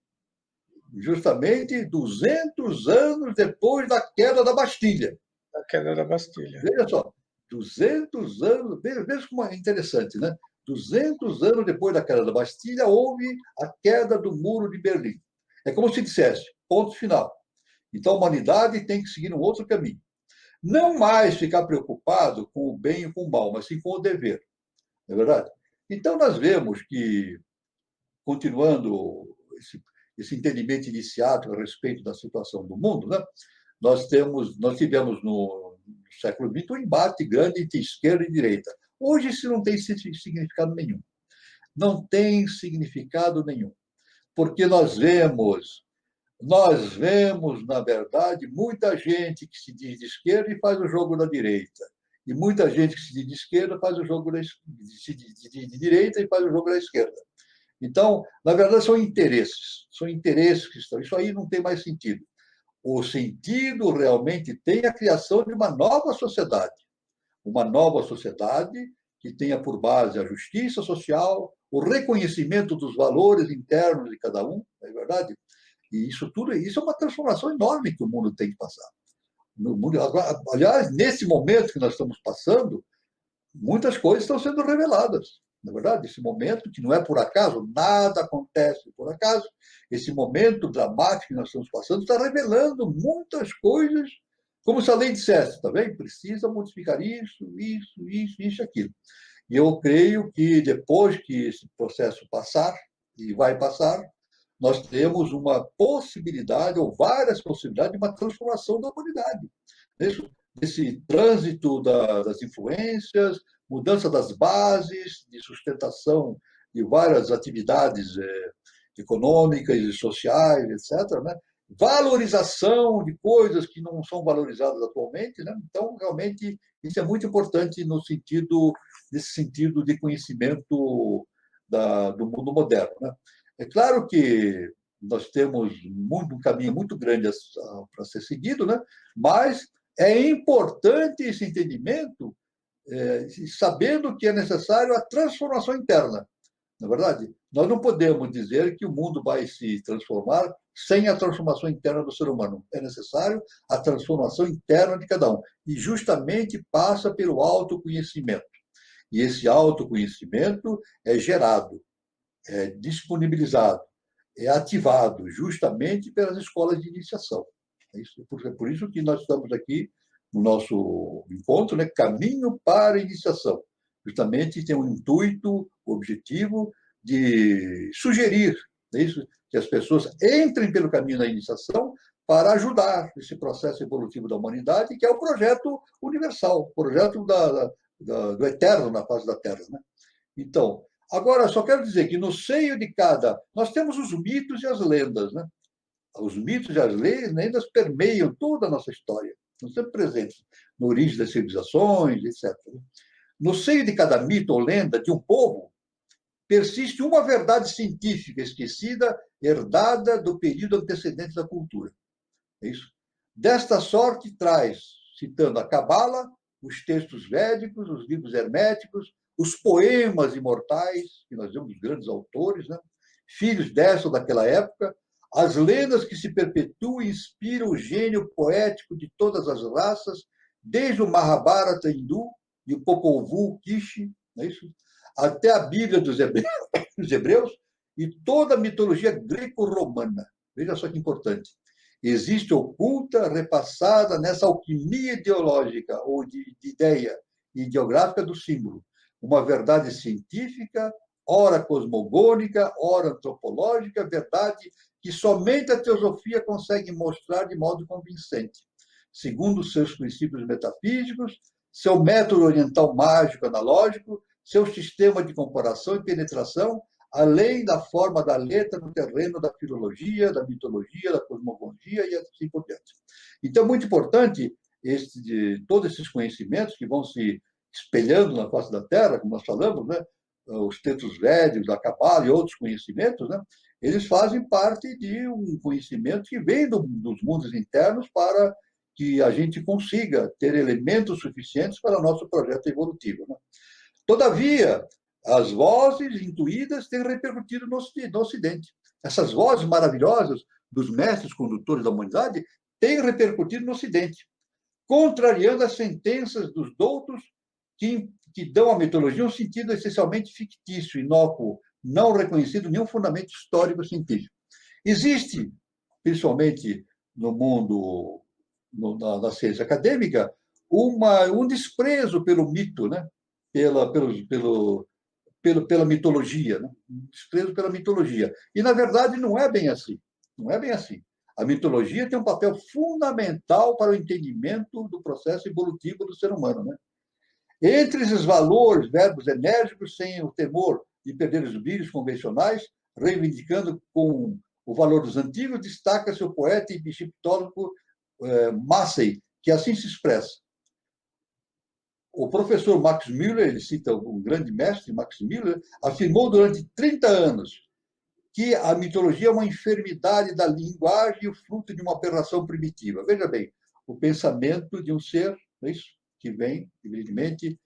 200 anos depois da queda da Bastilha. A queda da Bastilha. Veja só, 200 anos, veja como é interessante, né? 200 anos depois da queda da Bastilha, houve a queda do Muro de Berlim. É como se dissesse, ponto final. Então, a humanidade tem que seguir um outro caminho. Não mais ficar preocupado com o bem e com o mal, mas sim com o dever. Não é verdade? Então, nós vemos que, continuando esse entendimento iniciado a respeito da situação do mundo, né? Nós tivemos no século XX um embate grande entre esquerda e direita. Hoje isso não tem significado nenhum. Não tem significado nenhum. Porque nós vemos, na verdade, muita gente que se diz de esquerda e faz o jogo da direita. E muita gente que se diz de esquerda faz o jogo de direita e faz o jogo da esquerda. Então, na verdade, são interesses que estão. Isso aí não tem mais sentido. O sentido realmente tem a criação de uma nova sociedade que tenha por base a justiça social, o reconhecimento dos valores internos de cada um, não é verdade? E isso é uma transformação enorme que o mundo tem que passar. No mundo, aliás, nesse momento que nós estamos passando, muitas coisas estão sendo reveladas. na verdade, esse momento que não é por acaso, nada acontece por acaso, esse momento dramático que nós estamos passando está revelando muitas coisas, como se a lei dissesse, tá bem? Precisa modificar isso, aquilo. E eu creio que depois que esse processo passar, e vai passar, nós temos uma possibilidade, ou várias possibilidades, de uma transformação da humanidade. Esse trânsito das influências, mudança das bases de sustentação de várias atividades econômicas e sociais, etc., né? Valorização de coisas que não são valorizadas atualmente, né? Então, realmente, isso é muito importante nesse sentido de conhecimento do mundo moderno, né? É claro que nós temos um caminho muito grande para ser seguido, né? Mas é importante esse entendimento, sabendo que é necessário a transformação interna. Na verdade, nós não podemos dizer que o mundo vai se transformar sem a transformação interna do ser humano. É necessário a transformação interna de cada um. E justamente passa pelo autoconhecimento. E esse autoconhecimento é gerado, é disponibilizado, é ativado justamente pelas escolas de iniciação. É por isso que nós estamos aqui no nosso encontro, né? Caminho para a Iniciação. Justamente tem um intuito, objetivo de sugerir, isso, que as pessoas entrem pelo caminho da iniciação para ajudar esse processo evolutivo da humanidade, que é o projeto universal, o projeto do eterno na face da Terra, né? Então, agora, só quero dizer que no seio de cada... Nós temos os mitos e as lendas, né? Os mitos e as lendas permeiam toda a nossa história, estão sempre presentes na origem das civilizações, etc. No seio de cada mito ou lenda de um povo, persiste uma verdade científica esquecida, herdada do período antecedente da cultura. É isso? Desta sorte traz, citando a Cabala, os textos védicos, os livros herméticos, os poemas imortais, que nós vemos grandes autores, né? Filhos dessa ou daquela época, as lendas que se perpetuam e inspiram o gênio poético de todas as raças, desde o Mahabharata hindu e o Popol Vuh Kishi, não é isso? Até a Bíblia dos Hebreus e toda a mitologia greco-romana. Veja só que importante. Existe oculta, repassada nessa alquimia ideológica ou de ideia ideográfica do símbolo, uma verdade científica, ora cosmogônica, ora antropológica, verdade que somente a teosofia consegue mostrar de modo convincente, segundo seus princípios metafísicos, seu método oriental mágico analógico, seu sistema de comparação e penetração, além da forma da letra no terreno da filologia, da mitologia, da cosmologia e assim por diante. Então, é muito importante todos esses conhecimentos que vão se espelhando na face da Terra, como nós falamos, né? Os textos védicos, da Cabala e outros conhecimentos, né? Eles fazem parte de um conhecimento que vem dos mundos internos para que a gente consiga ter elementos suficientes para o nosso projeto evolutivo, né? Todavia, as vozes intuídas têm repercutido no Ocidente. Essas vozes maravilhosas dos mestres condutores da humanidade têm repercutido no Ocidente, contrariando as sentenças dos doutos que dão à mitologia um sentido essencialmente fictício, inócuo, não reconhecido nenhum fundamento histórico científico. Existe, principalmente no mundo da ciência acadêmica, um desprezo pelo mito, né? Pela mitologia, né? Um desprezo pela mitologia. E, na verdade, não é bem assim. Não é bem assim. A mitologia tem um papel fundamental para o entendimento do processo evolutivo do ser humano, né? Entre esses valores, verbos enérgicos, sem o temor de perder os brilhos convencionais, reivindicando com o valor dos antigos, destaca-se o poeta e egiptólogo Massey, que assim se expressa. O professor Max Müller, ele cita um grande mestre, Max Müller, afirmou durante 30 anos que a mitologia é uma enfermidade da linguagem e o fruto de uma aberração primitiva. Veja bem, o pensamento de um ser, não é isso? Que vem, evidentemente,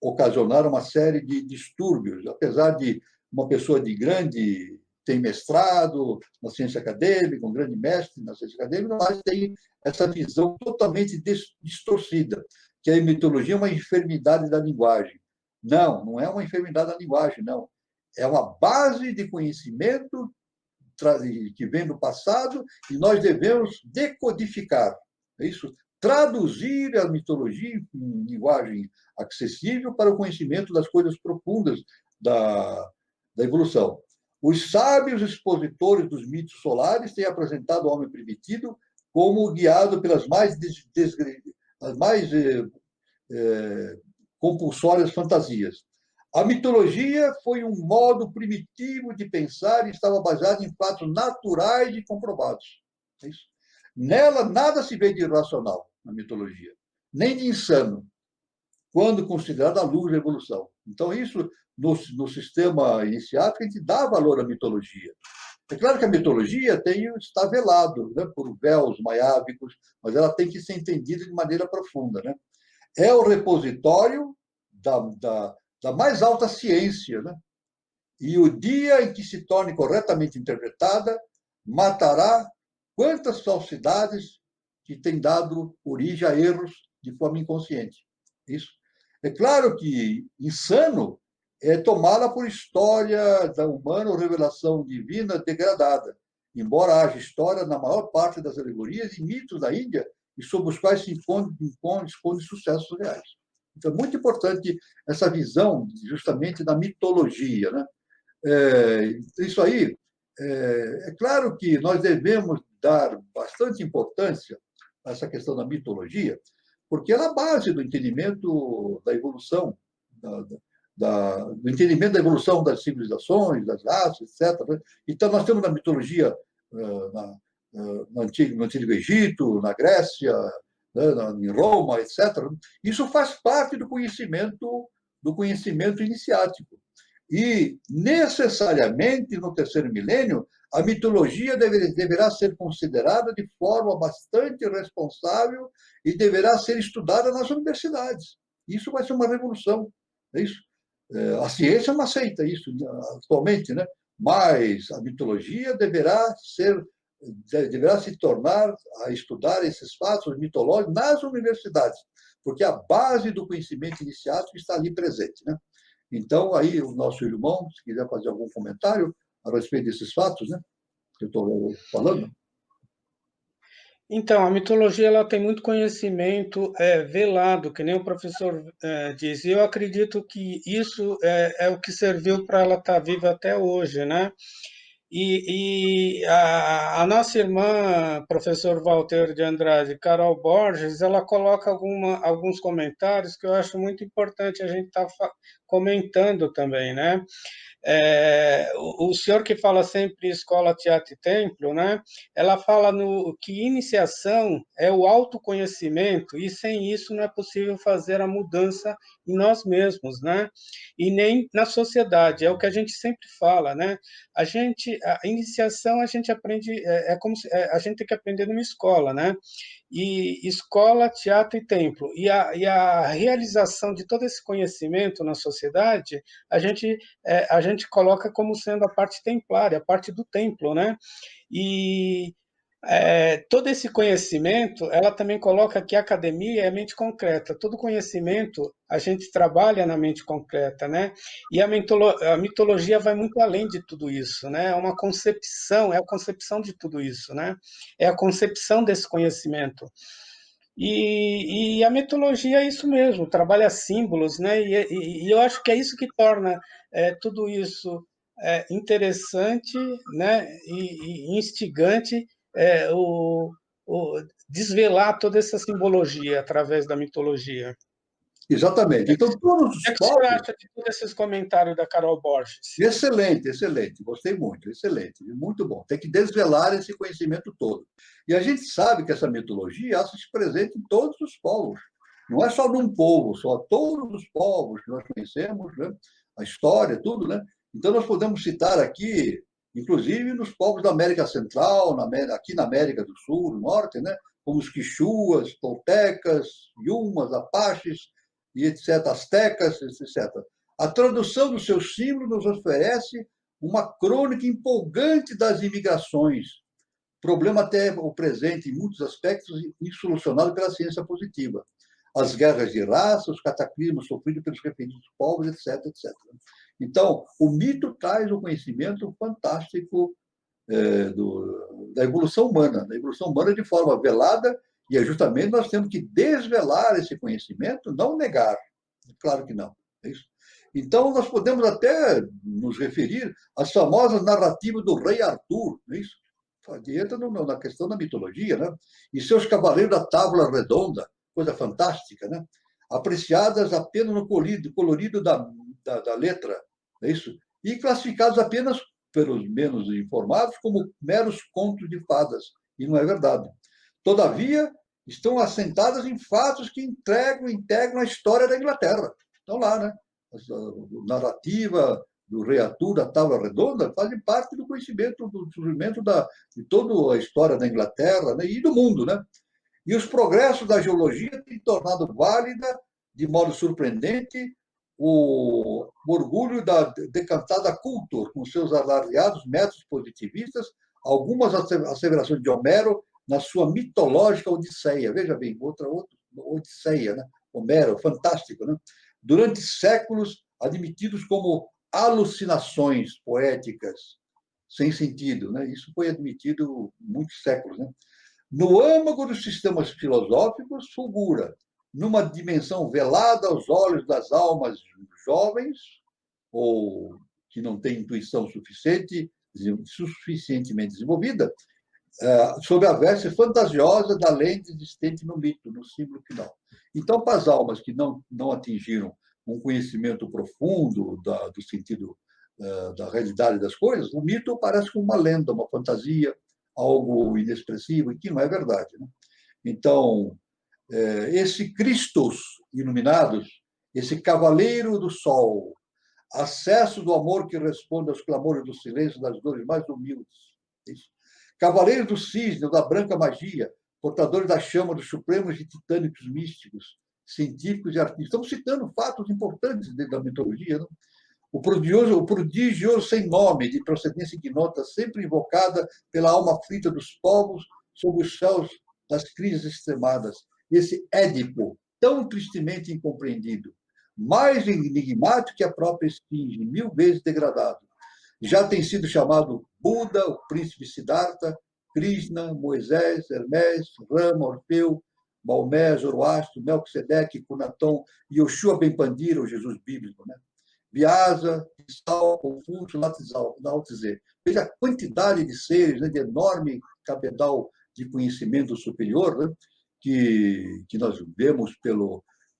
ocasionar uma série de distúrbios, apesar de uma pessoa de grande, tem mestrado na ciência acadêmica, um grande mestre na ciência acadêmica, mas tem essa visão totalmente distorcida, que a mitologia é uma enfermidade da linguagem, Não, não é uma enfermidade da linguagem, não. É uma base de conhecimento que vem do passado e nós devemos decodificar. É isso? Traduzir a mitologia em linguagem acessível para o conhecimento das coisas profundas da evolução. Os sábios expositores dos mitos solares têm apresentado o homem primitivo como guiado pelas mais compulsórias fantasias. A mitologia foi um modo primitivo de pensar e estava baseado em fatos naturais e comprovados. É isso. Nela, nada se vê de irracional, na mitologia, nem de insano, quando considerada a luz da evolução. Então, isso, no sistema iniciático, a gente dá valor à mitologia. É claro que a mitologia está velado, né, por véus maiávicos, mas ela tem que ser entendida de maneira profunda. Né? É o repositório da mais alta ciência, né? E o dia em que se torne corretamente interpretada, matará quantas falsidades que têm dado origem a erros de forma inconsciente. Isso. É claro que insano é tomá-la por história da humana ou revelação divina degradada, embora haja história na maior parte das alegorias e mitos da Índia e sobre os quais se esconde sucessos reais. Então, é muito importante essa visão justamente da mitologia. Né? Isso aí, é claro que nós devemos dar bastante importância a essa questão da mitologia, porque ela é a base do entendimento da evolução, do entendimento da evolução das civilizações, das raças, etc. Né? Então, nós temos na mitologia no Antigo Egito, na Grécia, né, em Roma, etc. Isso faz parte do conhecimento iniciático. E, necessariamente, no terceiro milênio, a mitologia deverá ser considerada de forma bastante responsável e deverá ser estudada nas universidades. Isso vai ser uma revolução. É isso. A ciência não aceita isso atualmente, né? Mas a mitologia deverá se tornar a estudar esses fatos mitológicos nas universidades, porque a base do conhecimento iniciático está ali presente. Né? Então, aí o nosso irmão, se quiser fazer algum comentário a respeito desses fatos, né, que eu estou falando. Então, a mitologia ela tem muito conhecimento velado, que nem o professor diz. E eu acredito que isso é o que serviu para ela estar viva até hoje, né? E a nossa irmã, professor Walter de Andrade, Carol Borges, ela coloca alguns comentários que eu acho muito importante a gente estar comentando também, né? O senhor que fala sempre escola, teatro e templo, né? Ela fala que iniciação é o autoconhecimento e sem isso não é possível fazer a mudança em nós mesmos, né? E nem na sociedade, é o que a gente sempre fala, né? A iniciação a gente aprende, como se, a gente tem que aprender numa escola, né? E escola, teatro e templo. E a realização de todo esse conhecimento na sociedade, a gente coloca como sendo a parte templária, a parte do templo, né? E todo esse conhecimento, ela também coloca que a academia é a mente concreta. Todo conhecimento a gente trabalha na mente concreta, né? E a mitologia vai muito além de tudo isso, né? É uma concepção, é a concepção de tudo isso, né? É a concepção desse conhecimento. E a mitologia é isso mesmo, trabalha símbolos, né? E eu acho que é isso que torna tudo isso interessante, né? E instigante, desvelar toda essa simbologia através da mitologia. Exatamente. Então, todos O que os é que o senhor povos. acha de todos esses comentários da Carol Borges? Excelente, excelente. Gostei muito, excelente. Muito bom. Tem que desvelar esse conhecimento todo. E a gente sabe que essa mitologia se presente em todos os povos. Não é só num povo, só todos os povos que nós conhecemos, né? A história, tudo, né? Então, nós podemos citar aqui, inclusive nos povos da América Central, aqui na América do Sul, do Norte, né? Como os quichuas, toltecas, yumas, apaches, e etc., astecas, etc. A tradução dos seus símbolos nos oferece uma crônica empolgante das imigrações, problema até o presente, em muitos aspectos, insolucionado pela ciência positiva. as guerras de raça, os cataclismos sofridos pelos referidos povos, etc, etc. Então, o mito traz um conhecimento fantástico da evolução humana de forma velada, e é justamente nós temos que desvelar esse conhecimento, não negar. Claro que não. É isso. Então, nós podemos até nos referir às famosas narrativas do rei Arthur, não é isso? Entra na questão da mitologia, né? E seus cavaleiros da tábua redonda, coisa fantástica, né? Apreciadas apenas no colorido da letra, é isso? E classificados apenas pelos menos informados como meros contos de fadas, e não é verdade. Todavia, estão assentadas em fatos que integram a história da Inglaterra. Estão lá, né? A narrativa do rei Arthur, da Tábua Redonda, fazem parte do conhecimento, do surgimento de toda a história da Inglaterra, né? E do mundo, né? E os progressos da geologia têm tornado válida, de modo surpreendente, o orgulho da decantada Culture, com seus alardeados métodos positivistas, algumas asseverações de Homero na sua mitológica Odisseia. Veja bem, outra Odisseia, né? Homero, fantástico, né? Durante séculos admitidos como alucinações poéticas sem sentido, né? Isso foi admitido muitos séculos, né? No âmago dos sistemas filosóficos, fulgura, numa dimensão velada aos olhos das almas jovens, ou que não têm intuição suficientemente desenvolvida, sob a veste fantasiosa da lente existente no mito, no símbolo final. Então, para as almas que não atingiram um conhecimento profundo do sentido da realidade das coisas, o mito parece como uma lenda, uma fantasia, algo inexpressivo, e que não é verdade, né? Então, esse Christos iluminados, esse cavaleiro do sol, acesso do amor que responde aos clamores do silêncio das dores mais humildes. Isso. Cavaleiros do cisne, da branca magia, portadores da chama dos supremos e titânicos místicos, científicos e artistas. Estamos citando fatos importantes dentro da mitologia, não? O prodigioso sem nome, de procedência ignota, sempre invocada pela alma aflita dos povos sob os céus das crises extremadas. Esse Édipo, tão tristemente incompreendido, mais enigmático que a própria esfinge, 1000 vezes degradado. Já tem sido chamado Buda, o príncipe Siddhartha, Krishna, Moisés, Hermés, Rama, Orfeu, Maomé, Zoroastro, Melquisedeque, Cunaton, Yoshua Ben Pandira, o Jesus bíblico, né? Vyasa, Sal, Confúcio, Lao Tse. Veja a quantidade de seres, né, de enorme cabedal de conhecimento superior, né, que nós vemos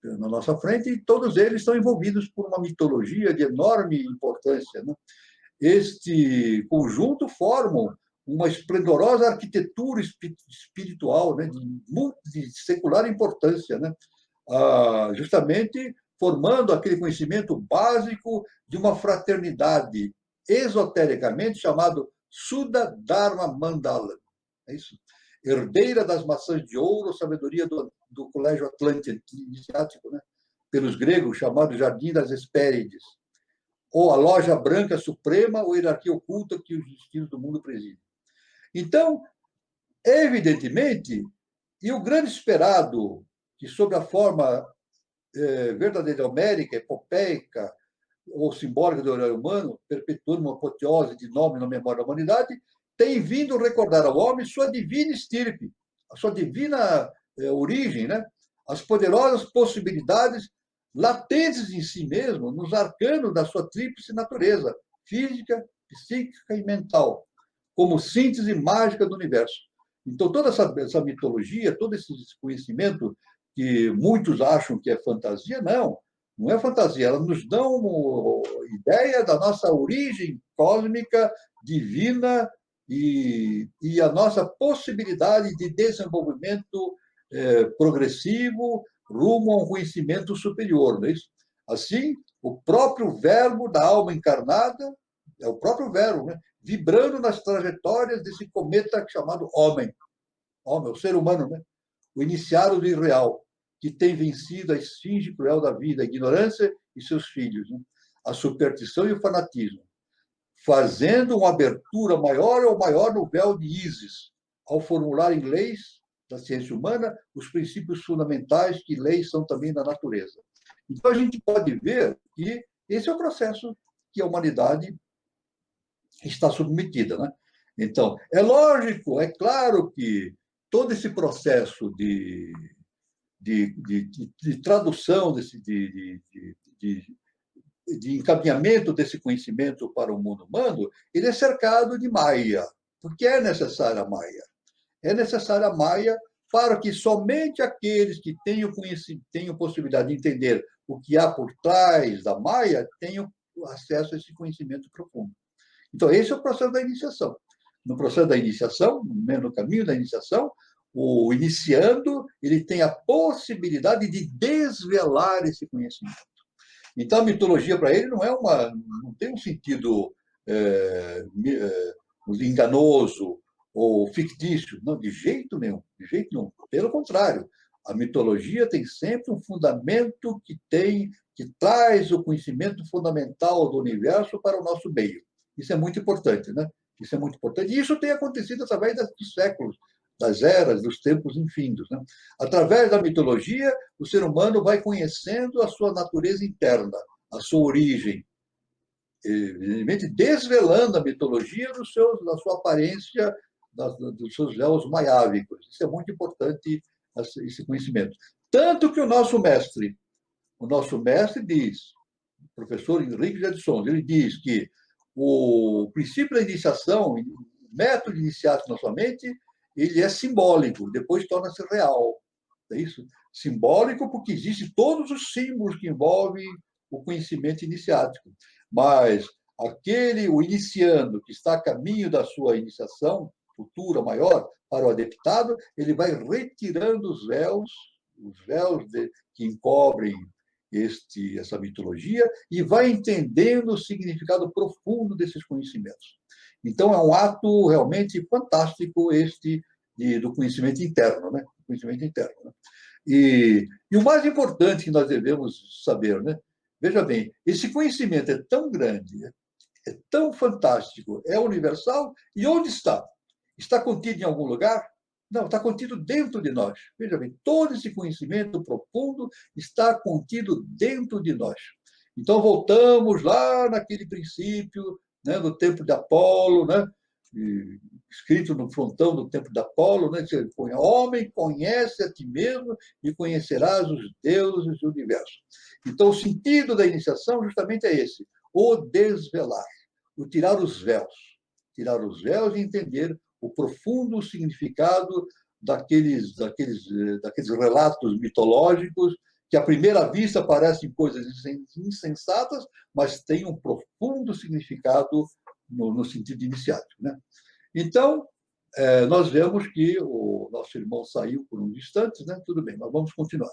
na nossa frente, e todos eles estão envolvidos por uma mitologia de enorme importância, né? Este conjunto formam uma esplendorosa arquitetura espiritual, né, de secular importância, né? Justamente formando aquele conhecimento básico de uma fraternidade esotericamente chamado Suda Dharma Mandala. É isso? Herdeira das maçãs de ouro, sabedoria do Colégio Atlântico iniciático, né? Pelos gregos, chamado Jardim das Hespérides, ou a Loja Branca Suprema, ou hierarquia oculta que os destinos do mundo presidem. Então, evidentemente, e o grande esperado, que sob a forma verdadeira homérica, epopeica ou simbólica do herói humano, perpetuando uma apoteose de nome na memória da humanidade, tem vindo recordar ao homem sua divina estirpe, a sua divina origem, né? As poderosas possibilidades latentes em si mesmo, nos arcanos da sua tríplice natureza, física, psíquica e mental, como síntese mágica do universo. Então, toda essa mitologia, todo esse conhecimento que muitos acham que é fantasia, não é fantasia. Elas nos dão uma ideia da nossa origem cósmica, divina, e a nossa possibilidade de desenvolvimento progressivo rumo a um conhecimento superior. Não é isso? Assim, o próprio verbo da alma encarnada é o próprio verbo, né? Vibrando nas trajetórias desse cometa chamado homem. Homem, o ser humano, né? O iniciado do irreal, que tem vencido a esfinge cruel da vida, a ignorância e seus filhos, né? A superstição e o fanatismo, fazendo uma abertura maior ou maior no véu de Ísis, ao formular em leis da ciência humana os princípios fundamentais que leis são também da natureza. Então, a gente pode ver que esse é o processo que a humanidade está submetida, né? Então, é lógico, é claro que todo esse processo de tradução, de encaminhamento desse conhecimento para o mundo humano, ele é cercado de Maia, porque é necessária a Maia. É necessária a Maia para que somente aqueles que tenham possibilidade de entender o que há por trás da Maia tenham acesso a esse conhecimento profundo. Então, esse é o processo da iniciação. No processo da iniciação, no caminho da iniciação, o iniciando ele tem a possibilidade de desvelar esse conhecimento. Então, a mitologia para ele não tem um sentido enganoso ou fictício, não, de jeito nenhum, de jeito nenhum. Pelo contrário, a mitologia tem sempre um fundamento que traz o conhecimento fundamental do universo para o nosso meio. Isso é muito importante, né? Isso é muito importante. E isso tem acontecido através dos séculos, das eras, dos tempos infindos, né? Através da mitologia, o ser humano vai conhecendo a sua natureza interna, a sua origem, evidentemente desvelando a mitologia da sua aparência, dos seus véus maiávicos. Isso é muito importante, esse conhecimento. Tanto que o nosso mestre diz, o professor Henrique Jedson, ele diz que o princípio da iniciação, o método de iniciar-se na sua mente, ele é simbólico, depois torna-se real. É isso? Simbólico porque existem todos os símbolos que envolvem o conhecimento iniciático. Mas o iniciando, que está a caminho da sua iniciação futura, maior, para o adeptado, ele vai retirando os véus que encobrem essa mitologia e vai entendendo o significado profundo desses conhecimentos. Então, é um ato realmente fantástico do conhecimento interno, né? Conhecimento interno, né? E o mais importante que nós devemos saber, né? Veja bem, esse conhecimento é tão grande, é tão fantástico, é universal, e onde está? Está contido em algum lugar? Não, está contido dentro de nós. Veja bem, todo esse conhecimento profundo está contido dentro de nós. Então, voltamos lá naquele princípio, né, do templo de Apolo, né, escrito no frontão do templo de Apolo, né, que homem, conhece a ti mesmo e conhecerás os deuses do universo. Então, o sentido da iniciação justamente é esse, o desvelar, o tirar os véus e entender o profundo significado daqueles relatos mitológicos que, à primeira vista, parecem coisas insensatas, mas têm um profundo significado no sentido iniciático, né? Então, nós vemos que o nosso irmão saiu por uns instantes, né? Tudo bem, mas vamos continuar.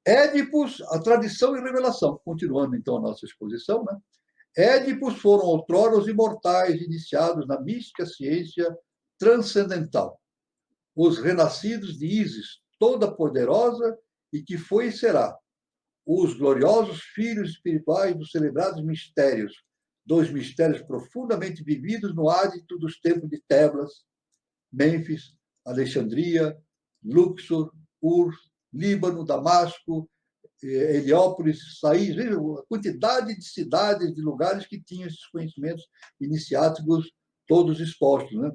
Édipos, a tradição e revelação. Continuando, então, a nossa exposição, né? Édipos foram outrora os imortais iniciados na mística ciência transcendental, os renascidos de Ísis, toda poderosa e que foi e será, os gloriosos filhos espirituais dos celebrados mistérios, dois mistérios profundamente vividos no ádito dos tempos de Tebas, Mênfis, Alexandria, Luxor, Ur, Líbano, Damasco, Heliópolis, Saís, veja a quantidade de cidades, de lugares que tinham esses conhecimentos iniciáticos todos expostos, né?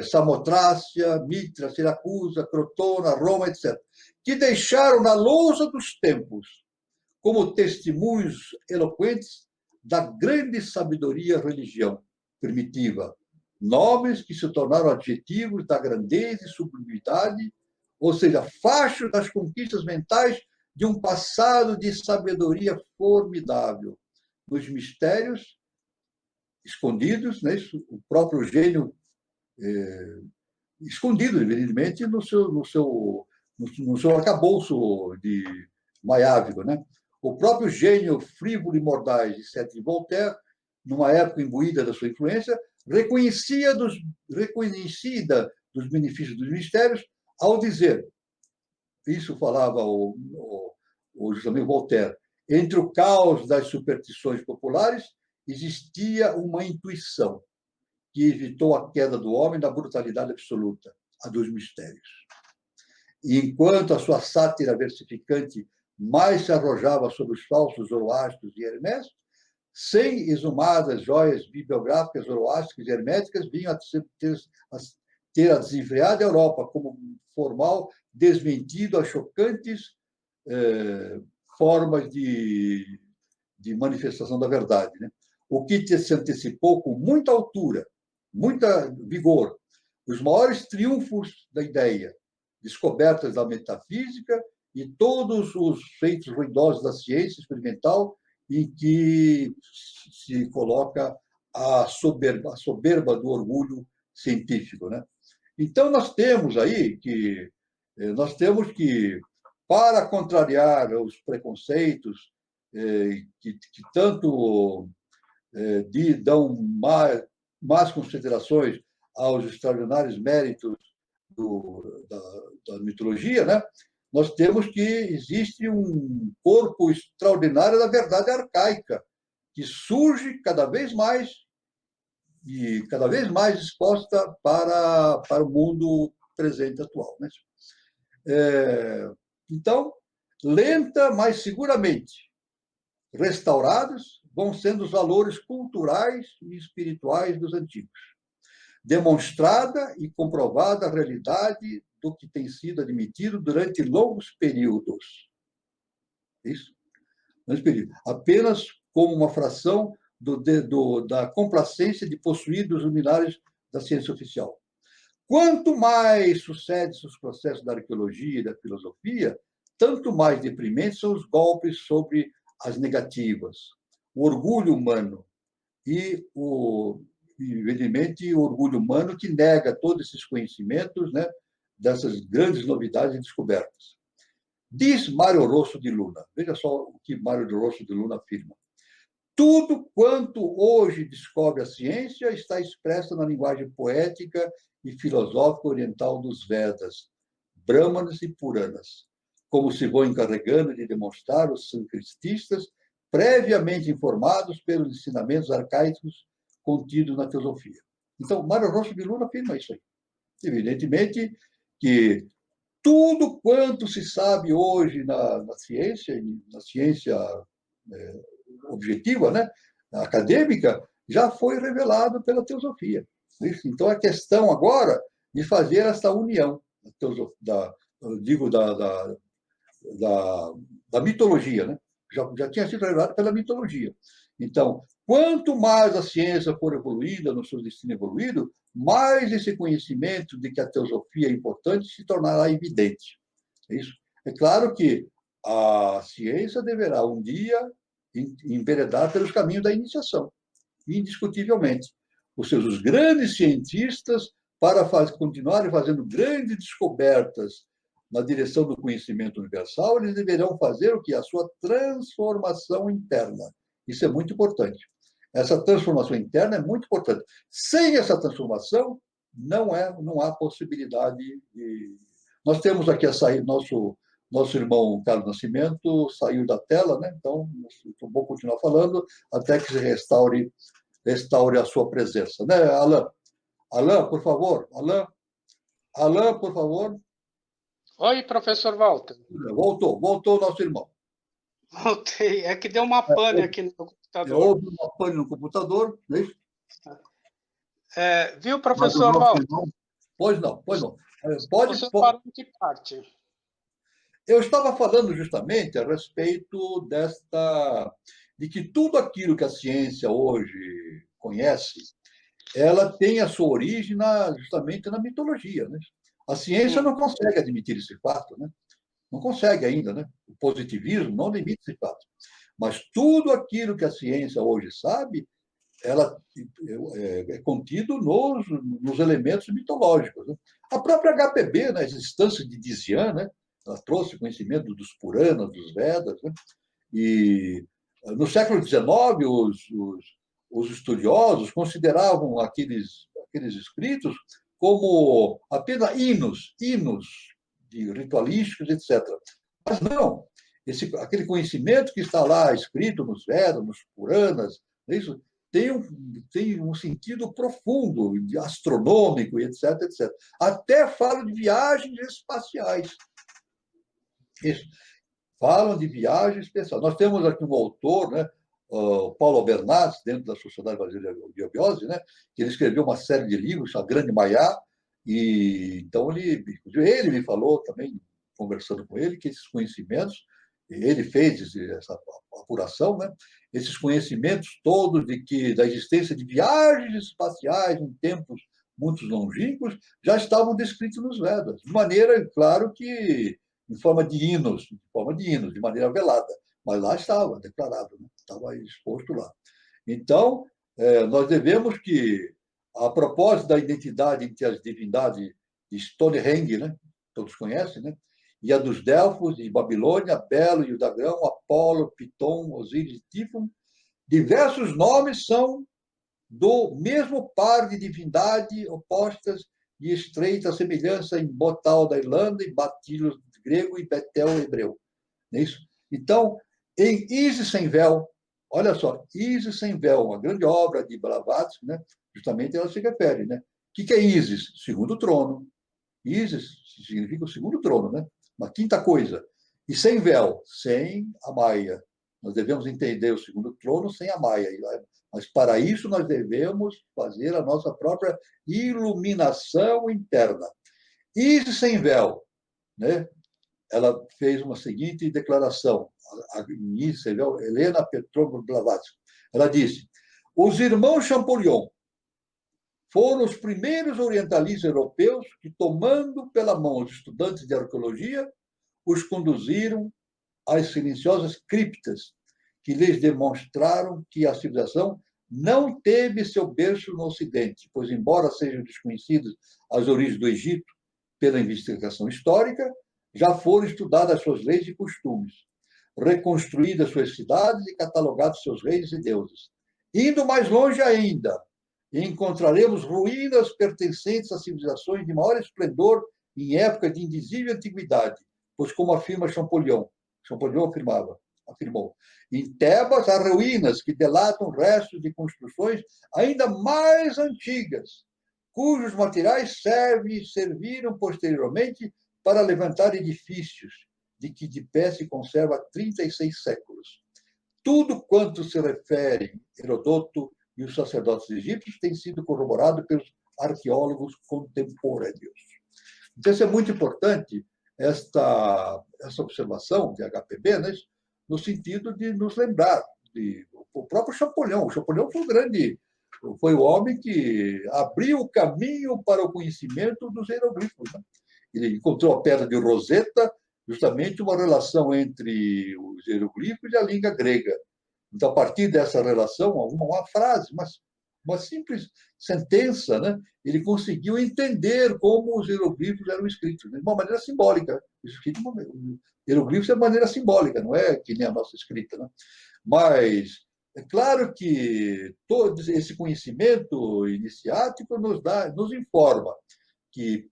Samotrácia, Mitra, Siracusa, Crotona, Roma, etc., que deixaram na lousa dos tempos como testemunhos eloquentes da grande sabedoria religião primitiva, nomes que se tornaram adjetivos da grandeza e sublimidade, ou seja, fachos das conquistas mentais de um passado de sabedoria formidável, nos mistérios escondidos, né? O próprio gênio escondido, evidentemente, no seu arcabouço maiávico, né? O próprio gênio frívolo e mordaz de Cédric Voltaire, numa época imbuída da sua influência, reconhecida dos benefícios dos mistérios, ao dizer, isso falava justamente Voltaire, entre o caos das superstições populares existia uma intuição que evitou a queda do homem da brutalidade absoluta, a dos mistérios. E enquanto a sua sátira versificante mais se arrojava sobre os falsos zoroástricos e Hermés, 100 exumadas joias bibliográficas zoroástricas e herméticas vinham a ter a desenfreada Europa como formal desmentido as chocantes formas de manifestação da verdade. Né? O que se antecipou com muita altura, muita vigor, os maiores triunfos da ideia, descobertas da metafísica e todos os feitos ruidosos da ciência experimental em que se coloca a soberba do orgulho científico. Né? Então, nós temos que, para contrariar os preconceitos que tanto dão más considerações aos extraordinários méritos da mitologia, né? Nós temos que existe um corpo extraordinário da verdade arcaica, que surge cada vez mais exposta para o mundo presente atual. Né? Então, lenta, mas seguramente, restaurados vão sendo os valores culturais e espirituais dos antigos. Demonstrada e comprovada a realidade do que tem sido admitido durante longos períodos. Isso? Longos períodos. Apenas como uma fração da complacência de possuir dos luminares da ciência oficial. Quanto mais sucedem-se os processos da arqueologia e da filosofia, tanto mais deprimentes são os golpes sobre as negativas, o orgulho humano e evidentemente, o orgulho humano que nega todos esses conhecimentos, né, dessas grandes novidades e descobertas. Diz Mário Rosso de Luna, veja só o que Mário Rosso de Luna afirma. Tudo quanto hoje descobre a ciência está expresso na linguagem poética e filosófica oriental dos Vedas, Brahmanas e Puranas, como se vão encarregando de demonstrar os sankrististas previamente informados pelos ensinamentos arcaicos contidos na teosofia. Então, Mário Rosso de Luna afirma isso aí. Evidentemente que tudo quanto se sabe hoje na ciência objetiva, né, acadêmica, já foi revelado pela teosofia. Então, a questão agora de fazer essa união, da mitologia, né? Já tinha sido revelado pela mitologia. Então, quanto mais a ciência for evoluída, no seu destino evoluído, mais esse conhecimento de que a teosofia é importante se tornará evidente. É claro que a ciência deverá um dia enveredar pelos caminhos da iniciação, indiscutivelmente. Os grandes cientistas, para continuarem fazendo grandes descobertas na direção do conhecimento universal, eles deverão fazer o que? A sua transformação interna. Isso é muito importante. Essa transformação interna é muito importante. Sem essa transformação, não há possibilidade de... Nós temos aqui a sair, nosso irmão Carlos Nascimento saiu da tela, né? Então, vou continuar falando até que se restaure a sua presença. Né, Alain? Alain, por favor. Alain, por favor. Oi, professor Walter. Voltou o nosso irmão. Voltei. É que deu uma pane aqui no computador. Houve uma pane no computador, não é isso? Viu, professor Walter? Pois não. Você parou de que parte? Eu estava falando justamente a respeito de que tudo aquilo que a ciência hoje conhece, ela tem a sua origem justamente na mitologia, né? A ciência não consegue admitir esse fato, né? Não consegue ainda, né? O positivismo não admite esse fato. Mas tudo aquilo que a ciência hoje sabe, ela é contido nos elementos mitológicos. Né? A própria HPB, né, as instâncias de Dizyan, né, ela trouxe conhecimento dos Puranas, dos Vedas. Né? E no século XIX, os estudiosos consideravam aqueles escritos como apenas hinos de ritualísticos, etc. Mas não, aquele conhecimento que está lá escrito nos Vedas, nos Puranas, isso tem um sentido profundo, astronômico, etc. Até fala de viagens espaciais. Isso. Falam de viagens pessoais. Nós temos aqui um autor, né, o Paulo Albernaz, dentro da Sociedade Brasileira de Biobiose, né, que ele escreveu uma série de livros, A Grande Maiá, e então ele me falou também, conversando com ele, que esses conhecimentos, ele fez essa apuração, né, esses conhecimentos todos da existência de viagens espaciais em tempos muito longínquos já estavam descritos nos Vedas, de maneira, claro que em forma de hinos, de maneira velada, mas lá estava declarado, né? Estava exposto lá. Então, nós devemos que, a propósito da identidade entre as divindades de Stonehenge, né? Todos conhecem, né? E a dos Delfos, de Babilônia, Belo e o Dragão, Apolo, Piton, Osíris e Tifon, diversos nomes são do mesmo par de divindade opostas e estreita semelhança em Botal da Irlanda, em Batilos grego e Betel hebreu. Não é isso? Então, em Isis sem véu, olha só, Isis sem véu, uma grande obra de Blavatsky, né? Justamente ela se refere, né? O que é Isis? Segundo trono. Isis significa o segundo trono, né? Uma quinta coisa. E sem véu, sem a Maia. Nós devemos entender o segundo trono sem a Maia. Mas para isso nós devemos fazer a nossa própria iluminação interna. Isis sem véu, né? Ela fez uma seguinte declaração, a ministra Helena Petrovna Blavatsky. Ela disse: os irmãos Champollion foram os primeiros orientalistas europeus que, tomando pela mão os estudantes de arqueologia, os conduziram às silenciosas criptas que lhes demonstraram que a civilização não teve seu berço no Ocidente, pois, embora sejam desconhecidas as origens do Egito pela investigação histórica, já foram estudadas suas leis e costumes, reconstruídas suas cidades e catalogados seus reis e deuses. Indo mais longe ainda, encontraremos ruínas pertencentes a civilizações de maior esplendor em época de indizível antiguidade, pois, como afirma Champollion afirmou, em Tebas há ruínas que delatam restos de construções ainda mais antigas, cujos materiais serviram posteriormente para levantar edifícios, de que de pé se conserva há 36 séculos. Tudo quanto se refere Herodoto e os sacerdotes egípcios tem sido corroborado pelos arqueólogos contemporâneos. Então, isso é muito importante, essa observação de HPB, né, no sentido de nos lembrar o próprio Champollion. O Champollion foi o homem que abriu o caminho para o conhecimento dos hieroglifos, né? Ele encontrou a pedra de Roseta, justamente uma relação entre os hieroglifos e a língua grega. Então, a partir dessa relação, uma frase, uma simples sentença, né? Ele conseguiu entender como os hieroglifos eram escritos, de uma maneira simbólica. Hieroglifos é de maneira simbólica, não é que nem a nossa escrita, né? Mas é claro que todo esse conhecimento iniciático nos informa que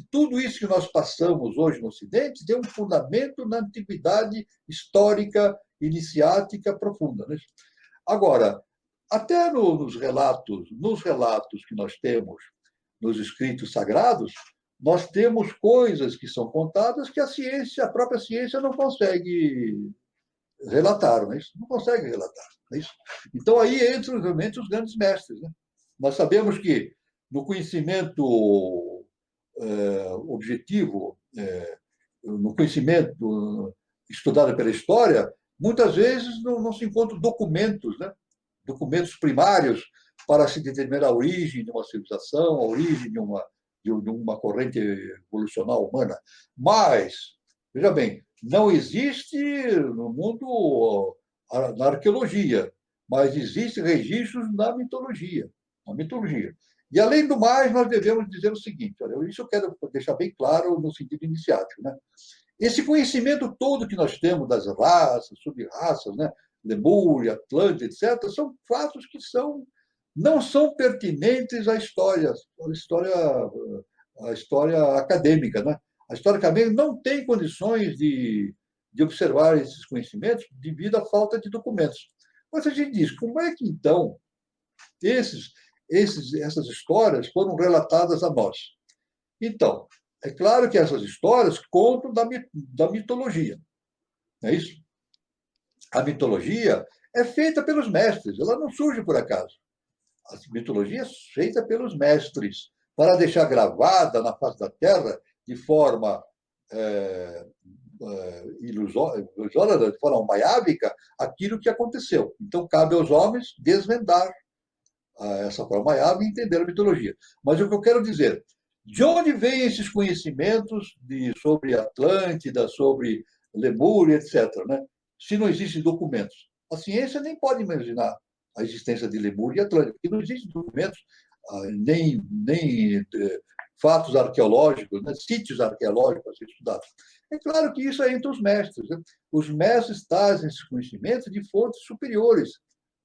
tudo isso que nós passamos hoje no Ocidente tem um fundamento na antiguidade histórica, iniciática profunda, né? Agora, até nos relatos que nós temos nos escritos sagrados, nós temos coisas que são contadas que a própria ciência não consegue relatar, não é isso? Não consegue relatar, não é isso? Então aí entram realmente os grandes mestres, né? Nós sabemos que no conhecimento objetivo, no conhecimento estudado pela história, muitas vezes não se encontram documentos, né? Documentos primários para se determinar a origem de uma civilização, a origem de uma corrente evolucional humana. Mas, veja bem, não existe no mundo na arqueologia, mas existem registros na mitologia. Na mitologia. E, além do mais, nós devemos dizer o seguinte, olha, isso eu quero deixar bem claro no sentido iniciático, né? Esse conhecimento todo que nós temos das raças, sub-raças, né? Lemúria, Atlântida, etc., são fatos que não são pertinentes à história acadêmica, né? A história acadêmica não tem condições de observar esses conhecimentos devido à falta de documentos. Mas a gente diz, como é que, então, essas histórias foram relatadas a nós? Então, é claro que essas histórias contam da mitologia, não é isso? A mitologia é feita pelos mestres, ela não surge por acaso. A mitologia é feita pelos mestres, para deixar gravada na face da Terra de forma ilusória, de forma maiábica, aquilo que aconteceu. Então, cabe aos homens desvendar essa forma maiábica e entender a mitologia. Mas o que eu quero dizer, de onde vêm esses conhecimentos sobre Atlântida, sobre Lemúria, etc., né? Se não existem documentos? A ciência nem pode imaginar a existência de Lemúria e Atlântida, porque não existem documentos, nem fatos arqueológicos, né? Sítios arqueológicos a ser estudados. É claro que isso é entre os mestres. Né? Os mestres trazem esses conhecimentos de fontes superiores,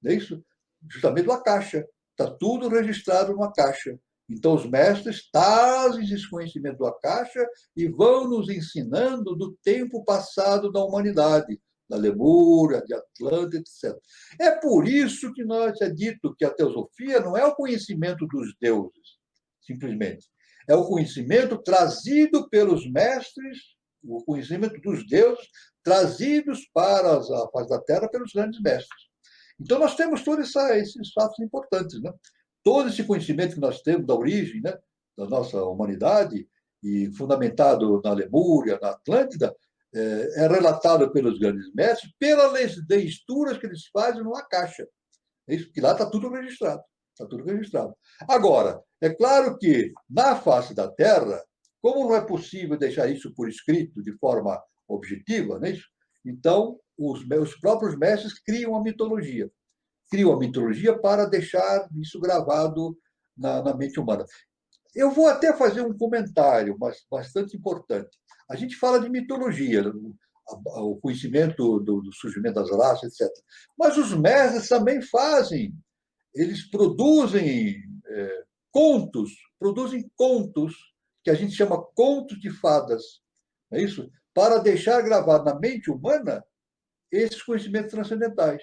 não é isso? Justamente do Akasha. Está tudo registrado numa caixa. Então, os mestres trazem esse conhecimento do Akasha e vão nos ensinando do tempo passado da humanidade, da Lemúria, de Atlântida, etc. É por isso que nós é dito que a teosofia não é o conhecimento dos deuses, simplesmente. É o conhecimento trazido pelos mestres, o conhecimento dos deuses trazidos para a face da Terra pelos grandes mestres. Então, nós temos todos esses fatos importantes. Né? Todo esse conhecimento que nós temos da origem, né, da nossa humanidade, e fundamentado na Lemúria, na Atlântida, é relatado pelos grandes mestres, pelas leituras que eles fazem numa caixa. É isso, porque lá está tudo registrado. Está tudo registrado. Agora, é claro que, na face da Terra, como não é possível deixar isso por escrito de forma objetiva, não é isso? Então, os próprios mestres criam a mitologia. Criam a mitologia para deixar isso gravado na mente humana. Eu vou até fazer um comentário bastante importante. A gente fala de mitologia, o conhecimento do surgimento das raças, etc. Mas os mestres também fazem, eles produzem contos que a gente chama contos de fadas, é isso? Para deixar gravado na mente humana esses conhecimentos transcendentais.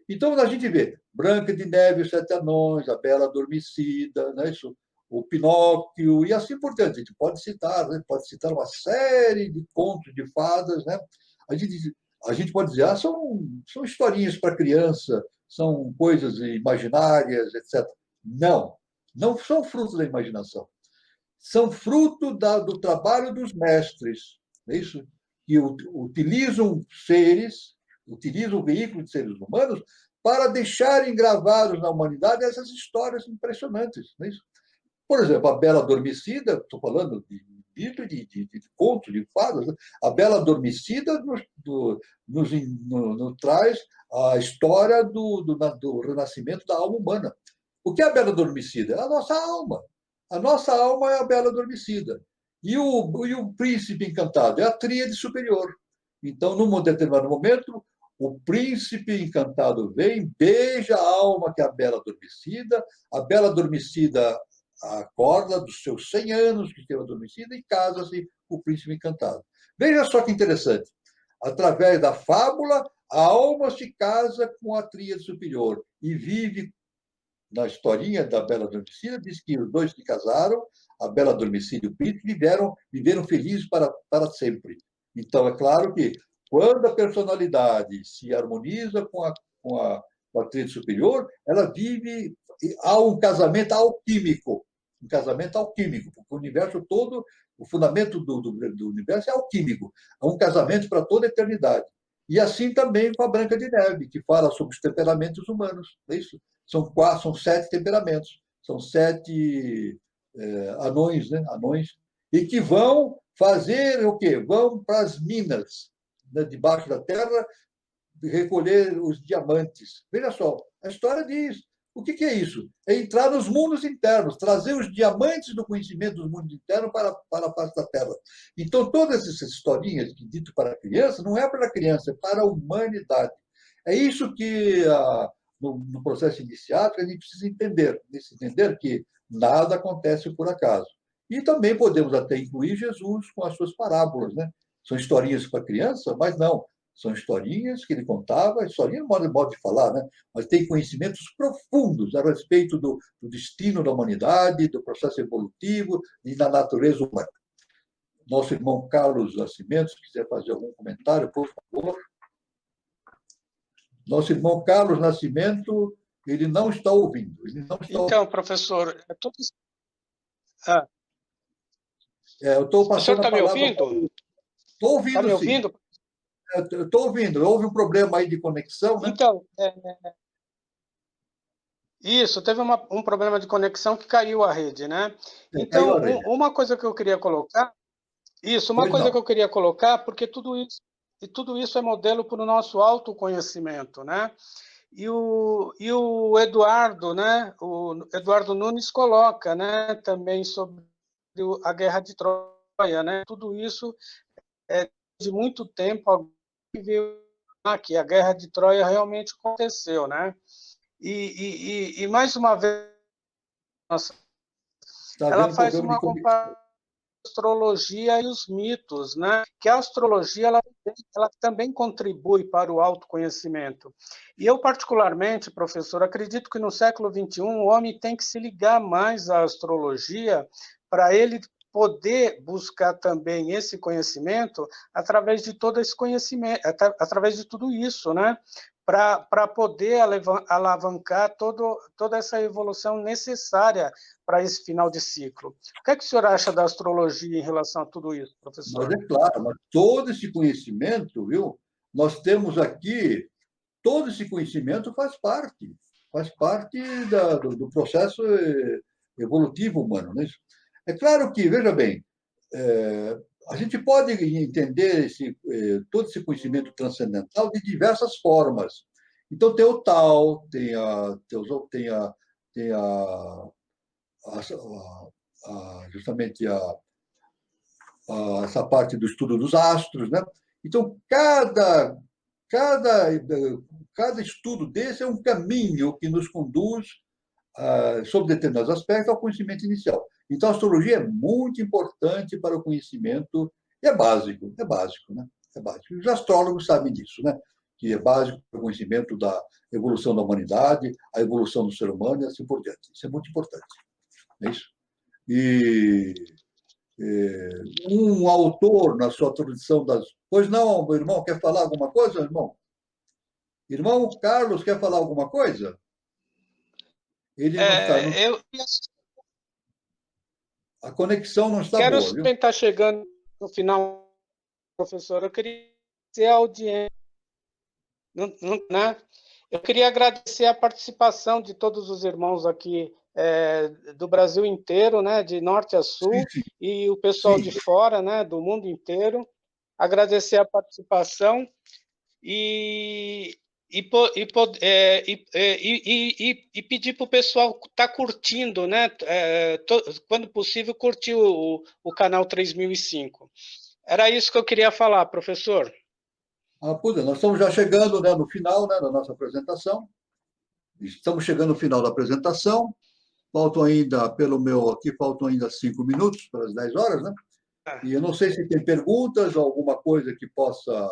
Então, a gente vê Branca de Neve e os Sete Anões, a Bela Adormecida, né? Isso, o Pinóquio e assim por diante. A gente pode citar, né? Pode citar uma série de contos de fadas. Né? A gente pode dizer, são historinhas para criança, são coisas imaginárias, etc. Não, não são fruto da imaginação. São fruto do trabalho dos mestres, é isso? Que utilizam o veículo de seres humanos para deixarem gravados na humanidade essas histórias impressionantes. Não é isso? Por exemplo, a Bela Adormecida, estou falando de mito, de conto, de fadas, né? A Bela Adormecida nos traz a história do renascimento da alma humana. O que é a Bela Adormecida? É a nossa alma. A nossa alma é a Bela Adormecida. E o príncipe encantado é a tríade superior. Então, num determinado momento, o príncipe encantado vem, beija a alma que é a Bela Adormecida acorda dos seus 100 anos que esteve adormecida e casa-se com o príncipe encantado. Veja só que interessante. Através da fábula, a alma se casa com a tríade superior e vive, na historinha da Bela Adormecida, diz que os dois se casaram, a Bela Adormecida e o príncipe viveram felizes para sempre. Então, é claro que quando a personalidade se harmoniza com a tríade superior, ela vive, há um casamento alquímico, porque o universo todo, o fundamento do universo é alquímico, é um casamento para toda a eternidade. E assim também com a Branca de Neve, que fala sobre os temperamentos humanos, é isso? São 7 temperamentos, são 7 anões, né? Anões, e que vão fazer o quê? Vão para as minas, né, debaixo da terra, recolher os diamantes. Veja só, a história diz. O que é isso? É entrar nos mundos internos, trazer os diamantes do conhecimento dos mundos internos para a face da Terra. Então, todas essas historinhas que dito para a criança, não é para a criança, é para a humanidade. É isso que, no processo iniciático, a gente precisa entender que nada acontece por acaso. E também podemos até incluir Jesus com as suas parábolas. Né? São historinhas para criança, mas não. São historinhas que ele contava, historinha modo de falar, né? Mas tem conhecimentos profundos a respeito do destino da humanidade, do processo evolutivo e da natureza humana. Nosso irmão Carlos Nascimento, se quiser fazer algum comentário, por favor. Nosso irmão Carlos Nascimento, ele não está ouvindo. Ele não está Então, professor, Ah. Eu estou o senhor passando está a me palavra. ouvindo? Estou ouvindo, Está me sim. ouvindo? Estou ouvindo. Houve um problema aí de conexão, né? Então, isso, teve um problema de conexão que caiu a rede, né? Caiu Então, a rede. uma coisa que eu queria colocar, porque tudo isso é modelo para o nosso autoconhecimento, né? E o Eduardo, né? O Eduardo Nunes coloca, né? Também sobre a Guerra de Troia, né? Tudo isso é de muito tempo que veio que a Guerra de Troia realmente aconteceu, né? E mais uma vez, Está ela havendo faz problema de uma conexão. comparação astrologia e os mitos, né? Que a astrologia ela também contribui para o autoconhecimento. E eu particularmente, professor, acredito que no século XXI o homem tem que se ligar mais à astrologia para ele poder buscar também esse conhecimento através de todo esse conhecimento, através de tudo isso, né? Para poder alavancar toda essa evolução necessária para esse final de ciclo. O que é que o senhor acha da astrologia em relação a tudo isso, Mas professor? é claro, mas todo esse conhecimento, viu? Nós temos aqui, todo esse conhecimento faz parte do processo evolutivo humano, não é isso? É claro que, veja bem, a gente pode entender todo esse conhecimento transcendental de diversas formas. Então, tem o Tao, tem justamente essa parte do estudo dos astros, né? Então, cada, cada estudo desse é um caminho que nos conduz, sobre determinados aspectos, ao conhecimento inicial. Então, a astrologia é muito importante para o conhecimento, e é básico, né? É básico. Os astrólogos sabem disso, né? Que é básico para o conhecimento da evolução da humanidade, a evolução do ser humano e assim por diante. Isso é muito importante. É isso? E um autor na sua tradição das. Pois não, meu irmão, quer falar alguma coisa, irmão? Irmão Carlos, quer falar alguma coisa? Ele não está. Eu A conexão não está quero boa, viu? tentar chegando no final, professor. Eu queria agradecer a audiência, né? Eu queria agradecer a participação de todos os irmãos aqui do Brasil inteiro, né? De norte a sul, Sim, e o pessoal sim. de fora, né? Do mundo inteiro. Agradecer a participação e, e pedir para o pessoal estar curtindo, né? Quando possível, curtir o canal 3005. Era isso que eu queria falar, professor. Pois é, nós estamos já chegando, né, no final, né, da nossa apresentação. Estamos chegando no final da apresentação. Faltam ainda, pelo meu aqui, faltam ainda 5 minutos para as 10 horas, né? E eu não sei se tem perguntas ou alguma coisa que possa.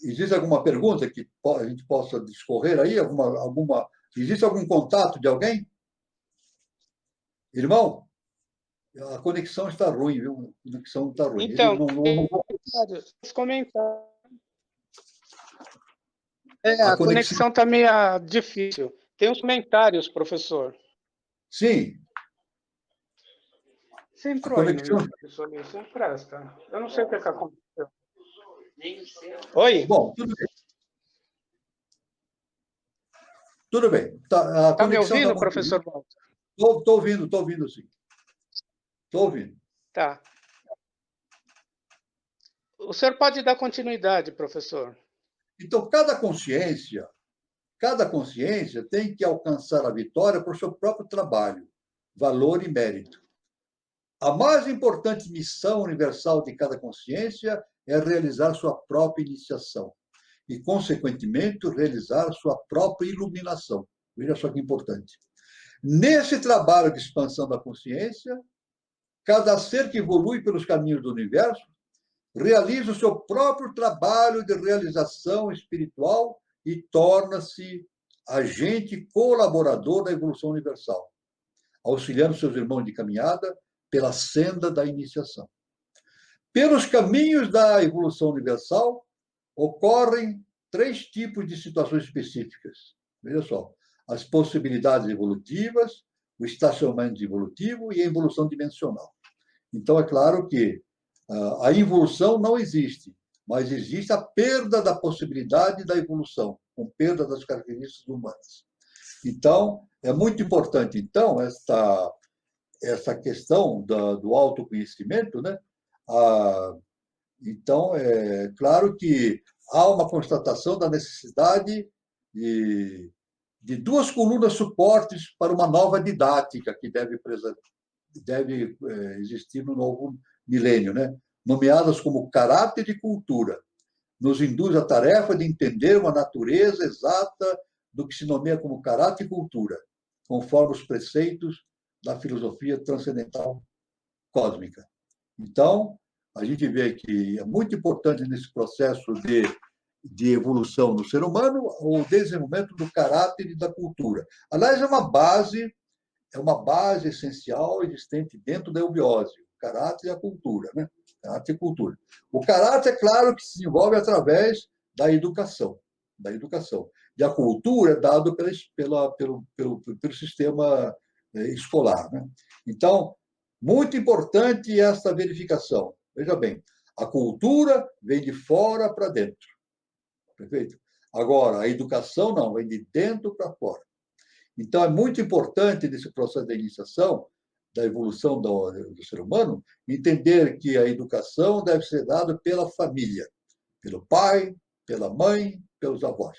Existe alguma pergunta que a gente possa discorrer aí? Existe algum contato de alguém? Irmão, a conexão está ruim, viu? A conexão está ruim. Ele Então, não. os comentários. A A conexão. conexão está meio difícil. Tem os comentários, professor. Sim, Você a entrou aí no conexão. YouTube, você presta. Eu não sei o que aconteceu. Oi? Bom, tudo bem. Tudo bem. Tá, a Está me conexão está ouvindo, muito ruim. professor Walter? Estou ouvindo, sim. Estou ouvindo. Tá. O senhor pode dar continuidade, professor. Então, cada consciência tem que alcançar a vitória por seu próprio trabalho, valor e mérito. A mais importante missão universal de cada consciência é realizar sua própria iniciação e, consequentemente, realizar sua própria iluminação. Veja só que importante. Nesse trabalho de expansão da consciência, cada ser que evolui pelos caminhos do universo realiza o seu próprio trabalho de realização espiritual e torna-se agente colaborador da evolução universal, auxiliando seus irmãos de caminhada pela senda da iniciação. Pelos caminhos da evolução universal, ocorrem 3 tipos de situações específicas. Veja só, as possibilidades evolutivas, o estacionamento evolutivo e a evolução dimensional. Então, é claro que a involução não existe, mas existe a perda da possibilidade da evolução, com perda das características humanas. Então, é muito importante, então, essa questão do autoconhecimento, né? Então, é claro que há uma constatação da necessidade de 2 colunas suportes para uma nova didática que deve existir no novo milênio, né? Nomeadas como caráter e cultura. Nos induz a tarefa de entender uma natureza exata do que se nomeia como caráter e cultura, conforme os preceitos da filosofia transcendental cósmica. Então, a gente vê que é muito importante nesse processo de evolução no ser humano o desenvolvimento do caráter e da cultura. Aliás, é uma base essencial existente dentro da eubiose, o caráter e a cultura, né? Caráter e cultura. O caráter, é claro, que se desenvolve através da educação, E a cultura é dada pelo sistema escolar, né? Então, muito importante essa verificação. Veja bem, a cultura vem de fora para dentro. Perfeito? Agora, a educação não, vem de dentro para fora. Então, é muito importante nesse processo da iniciação, da evolução do ser humano, entender que a educação deve ser dada pela família, pelo pai, pela mãe, pelos avós.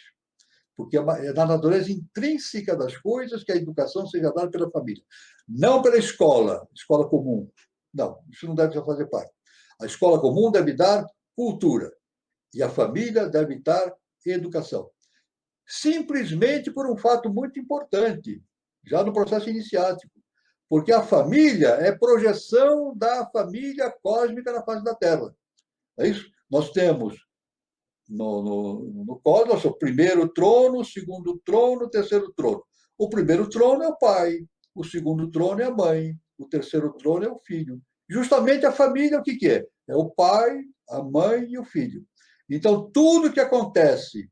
Porque é na natureza intrínseca das coisas que a educação seja dada pela família. Não pela escola comum. Não, isso não deve fazer parte. A escola comum deve dar cultura e a família deve dar educação. Simplesmente por um fato muito importante, já no processo iniciático, porque a família é projeção da família cósmica na face da Terra. É isso? Nós temos no cosmos o primeiro trono, o segundo trono, o terceiro trono. O primeiro trono é o pai, o segundo trono é a mãe, o terceiro trono é o filho. Justamente a família, o que é? É o pai, a mãe e o filho. Então, tudo que acontece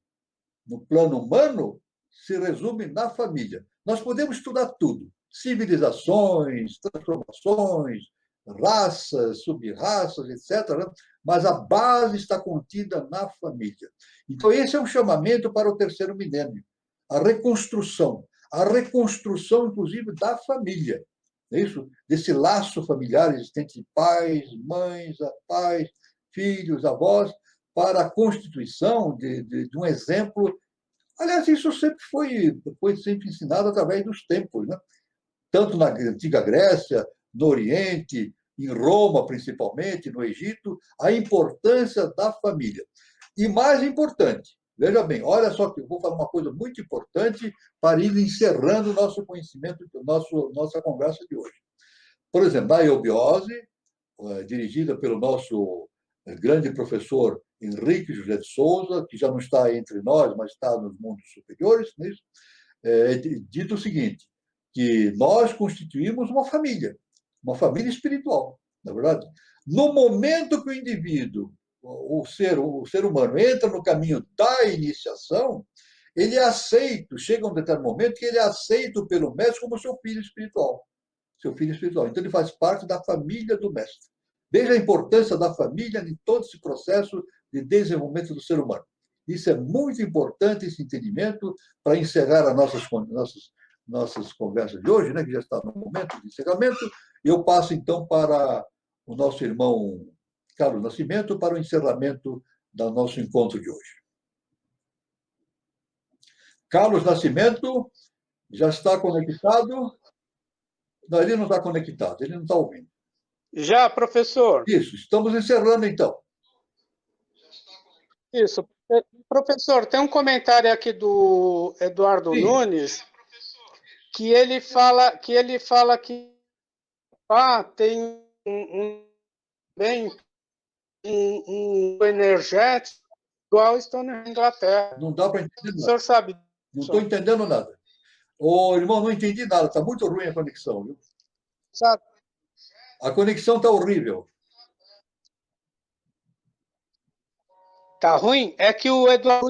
no plano humano se resume na família. Nós podemos estudar tudo: civilizações, transformações, raças, sub-raças, etc., né? Mas a base está contida na família. Então, esse é um chamamento para o terceiro milênio, a reconstrução, inclusive, da família. É isso? Desse laço familiar existente de pais, mães, filhos, avós, para a constituição de um exemplo. Aliás, isso sempre foi sempre ensinado através dos tempos, né? Tanto na antiga Grécia, no Oriente, em Roma, principalmente, no Egito, a importância da família. E mais importante, veja bem, olha só que eu vou falar uma coisa muito importante para ir encerrando o nosso conhecimento, nossa conversa de hoje. Por exemplo, a eubiose, dirigida pelo nosso grande professor Henrique José de Souza, que já não está entre nós, mas está nos mundos superiores, né? É dito o seguinte, que nós constituímos uma família espiritual, na verdade. No momento que o indivíduo, o ser humano, entra no caminho da iniciação, ele é aceito, chega um determinado momento que ele é aceito pelo mestre como seu filho espiritual. Então, ele faz parte da família do mestre. Veja a importância da família em todo esse processo de desenvolvimento do ser humano. Isso é muito importante, esse entendimento, para encerrar as nossas conversas de hoje, né, que já está no momento de encerramento. Eu passo, então, para o nosso irmão Carlos Nascimento para o encerramento do nosso encontro de hoje. Carlos Nascimento já está conectado? Não, ele não está conectado, ele não está ouvindo. Já, professor. Isso, estamos encerrando, então. Isso. Professor, tem um comentário aqui do Eduardo Sim. Nunes, que ele fala que tem um energético igual estão na Inglaterra. Não dá para entender nada. O senhor sabe? Não estou entendendo nada. Ô, irmão, não entendi nada. Está muito ruim a conexão, viu? Sabe? A conexão está horrível. Tá ruim? É que o Eduardo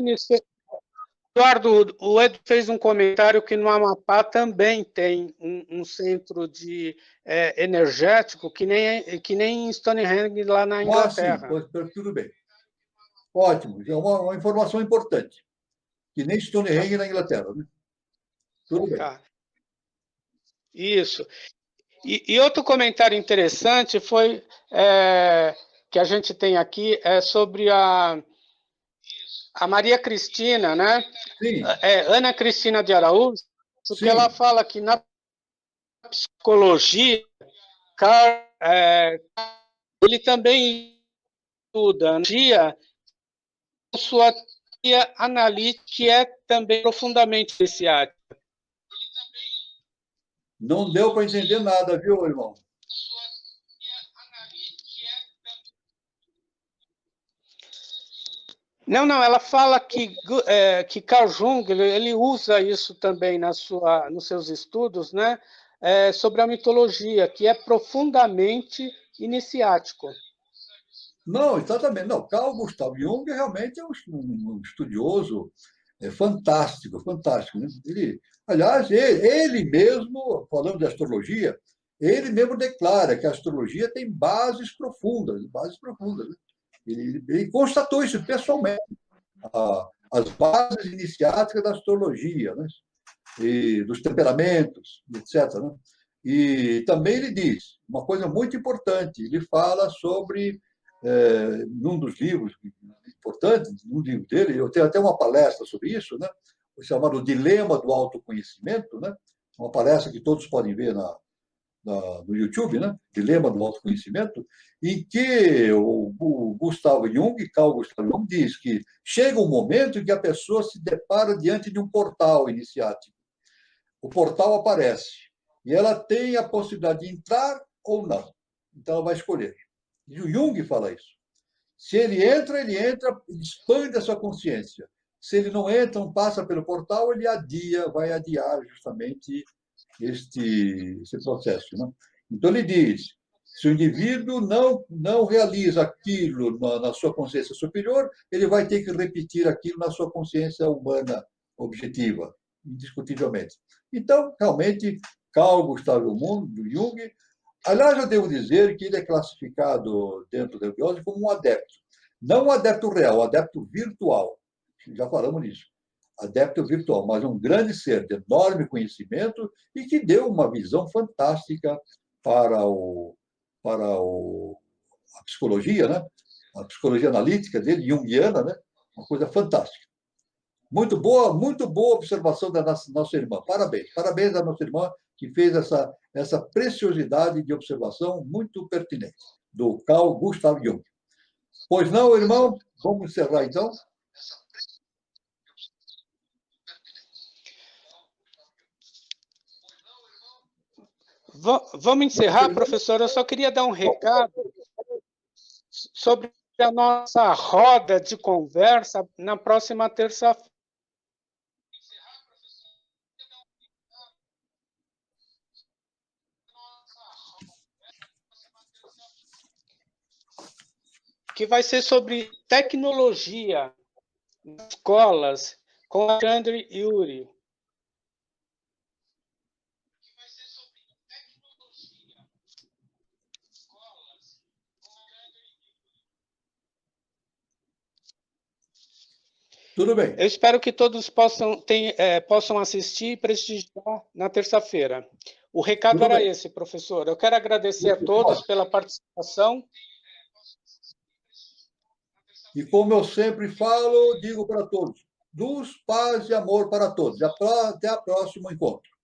o Edu fez um comentário que no Amapá também tem um centro de energético que nem em Stonehenge lá na Ah, sim, Inglaterra. pois, tudo bem. Ótimo, é uma informação importante, que nem Stonehenge na Inglaterra, né? Tudo bem. Tá. Isso. E outro comentário interessante foi que a gente tem aqui sobre a Maria Cristina, né? Sim, Ana Cristina de Araújo, que ela sim. fala que na psicologia, ele também estuda sua teoria analítica, que é também profundamente iniciática. Não deu para entender nada, viu, irmão? Não, ela fala que Carl Jung ele usa isso também nos seus estudos, né, sobre a mitologia, que é profundamente iniciático. Não, exatamente. Não, Carl Gustav Jung realmente é um estudioso fantástico, fantástico. Né? Aliás, ele mesmo, falando de astrologia, ele mesmo declara que a astrologia tem bases profundas, bases profundas. Né? Ele constatou isso pessoalmente, as bases iniciáticas da astrologia, né? E dos temperamentos, etc. Né? E também ele diz uma coisa muito importante, ele fala sobre, num dos livros importantes, num livro dele, eu tenho até uma palestra sobre isso, né? Chamado Dilema do Autoconhecimento, né? Uma palestra que todos podem ver no YouTube, né? Dilema do Autoconhecimento, em que o Gustavo Jung, Carl Gustav Jung, diz que chega um momento em que a pessoa se depara diante de um portal iniciático. O portal aparece e ela tem a possibilidade de entrar ou não. Então ela vai escolher. E o Jung fala isso. Se ele entra, ele expande a sua consciência. Se ele não entra, não passa pelo portal, ele vai adiar justamente esse processo. Né? Então ele diz, se o indivíduo não realiza aquilo na sua consciência superior, ele vai ter que repetir aquilo na sua consciência humana objetiva, indiscutivelmente. Então, realmente, Carl Gustav Jung, aliás, eu devo dizer que ele é classificado dentro da hipnose como um adepto. Não um adepto real, um adepto virtual. Já falamos nisso. Adepto virtual, mas um grande ser de enorme conhecimento e que deu uma visão fantástica para a psicologia, né? A psicologia analítica dele, junguiana, né? Uma coisa fantástica. Muito boa observação da nossa irmã. Parabéns. Parabéns à nossa irmã que fez essa preciosidade de observação muito pertinente, do Carl Gustav Jung. Pois não, irmão? Vamos encerrar, então? Vamos encerrar, professor. Eu só queria dar um recado sobre a nossa roda de conversa na próxima terça-feira. Que vai ser sobre tecnologia nas escolas, com Alexandre Yuri. Tudo bem. Eu espero que todos possam assistir e prestigiar na terça-feira. O recado era esse, professor. Eu quero agradecer a todos pela participação. E como eu sempre falo, digo para todos, luz, paz e amor para todos. Até o próximo encontro.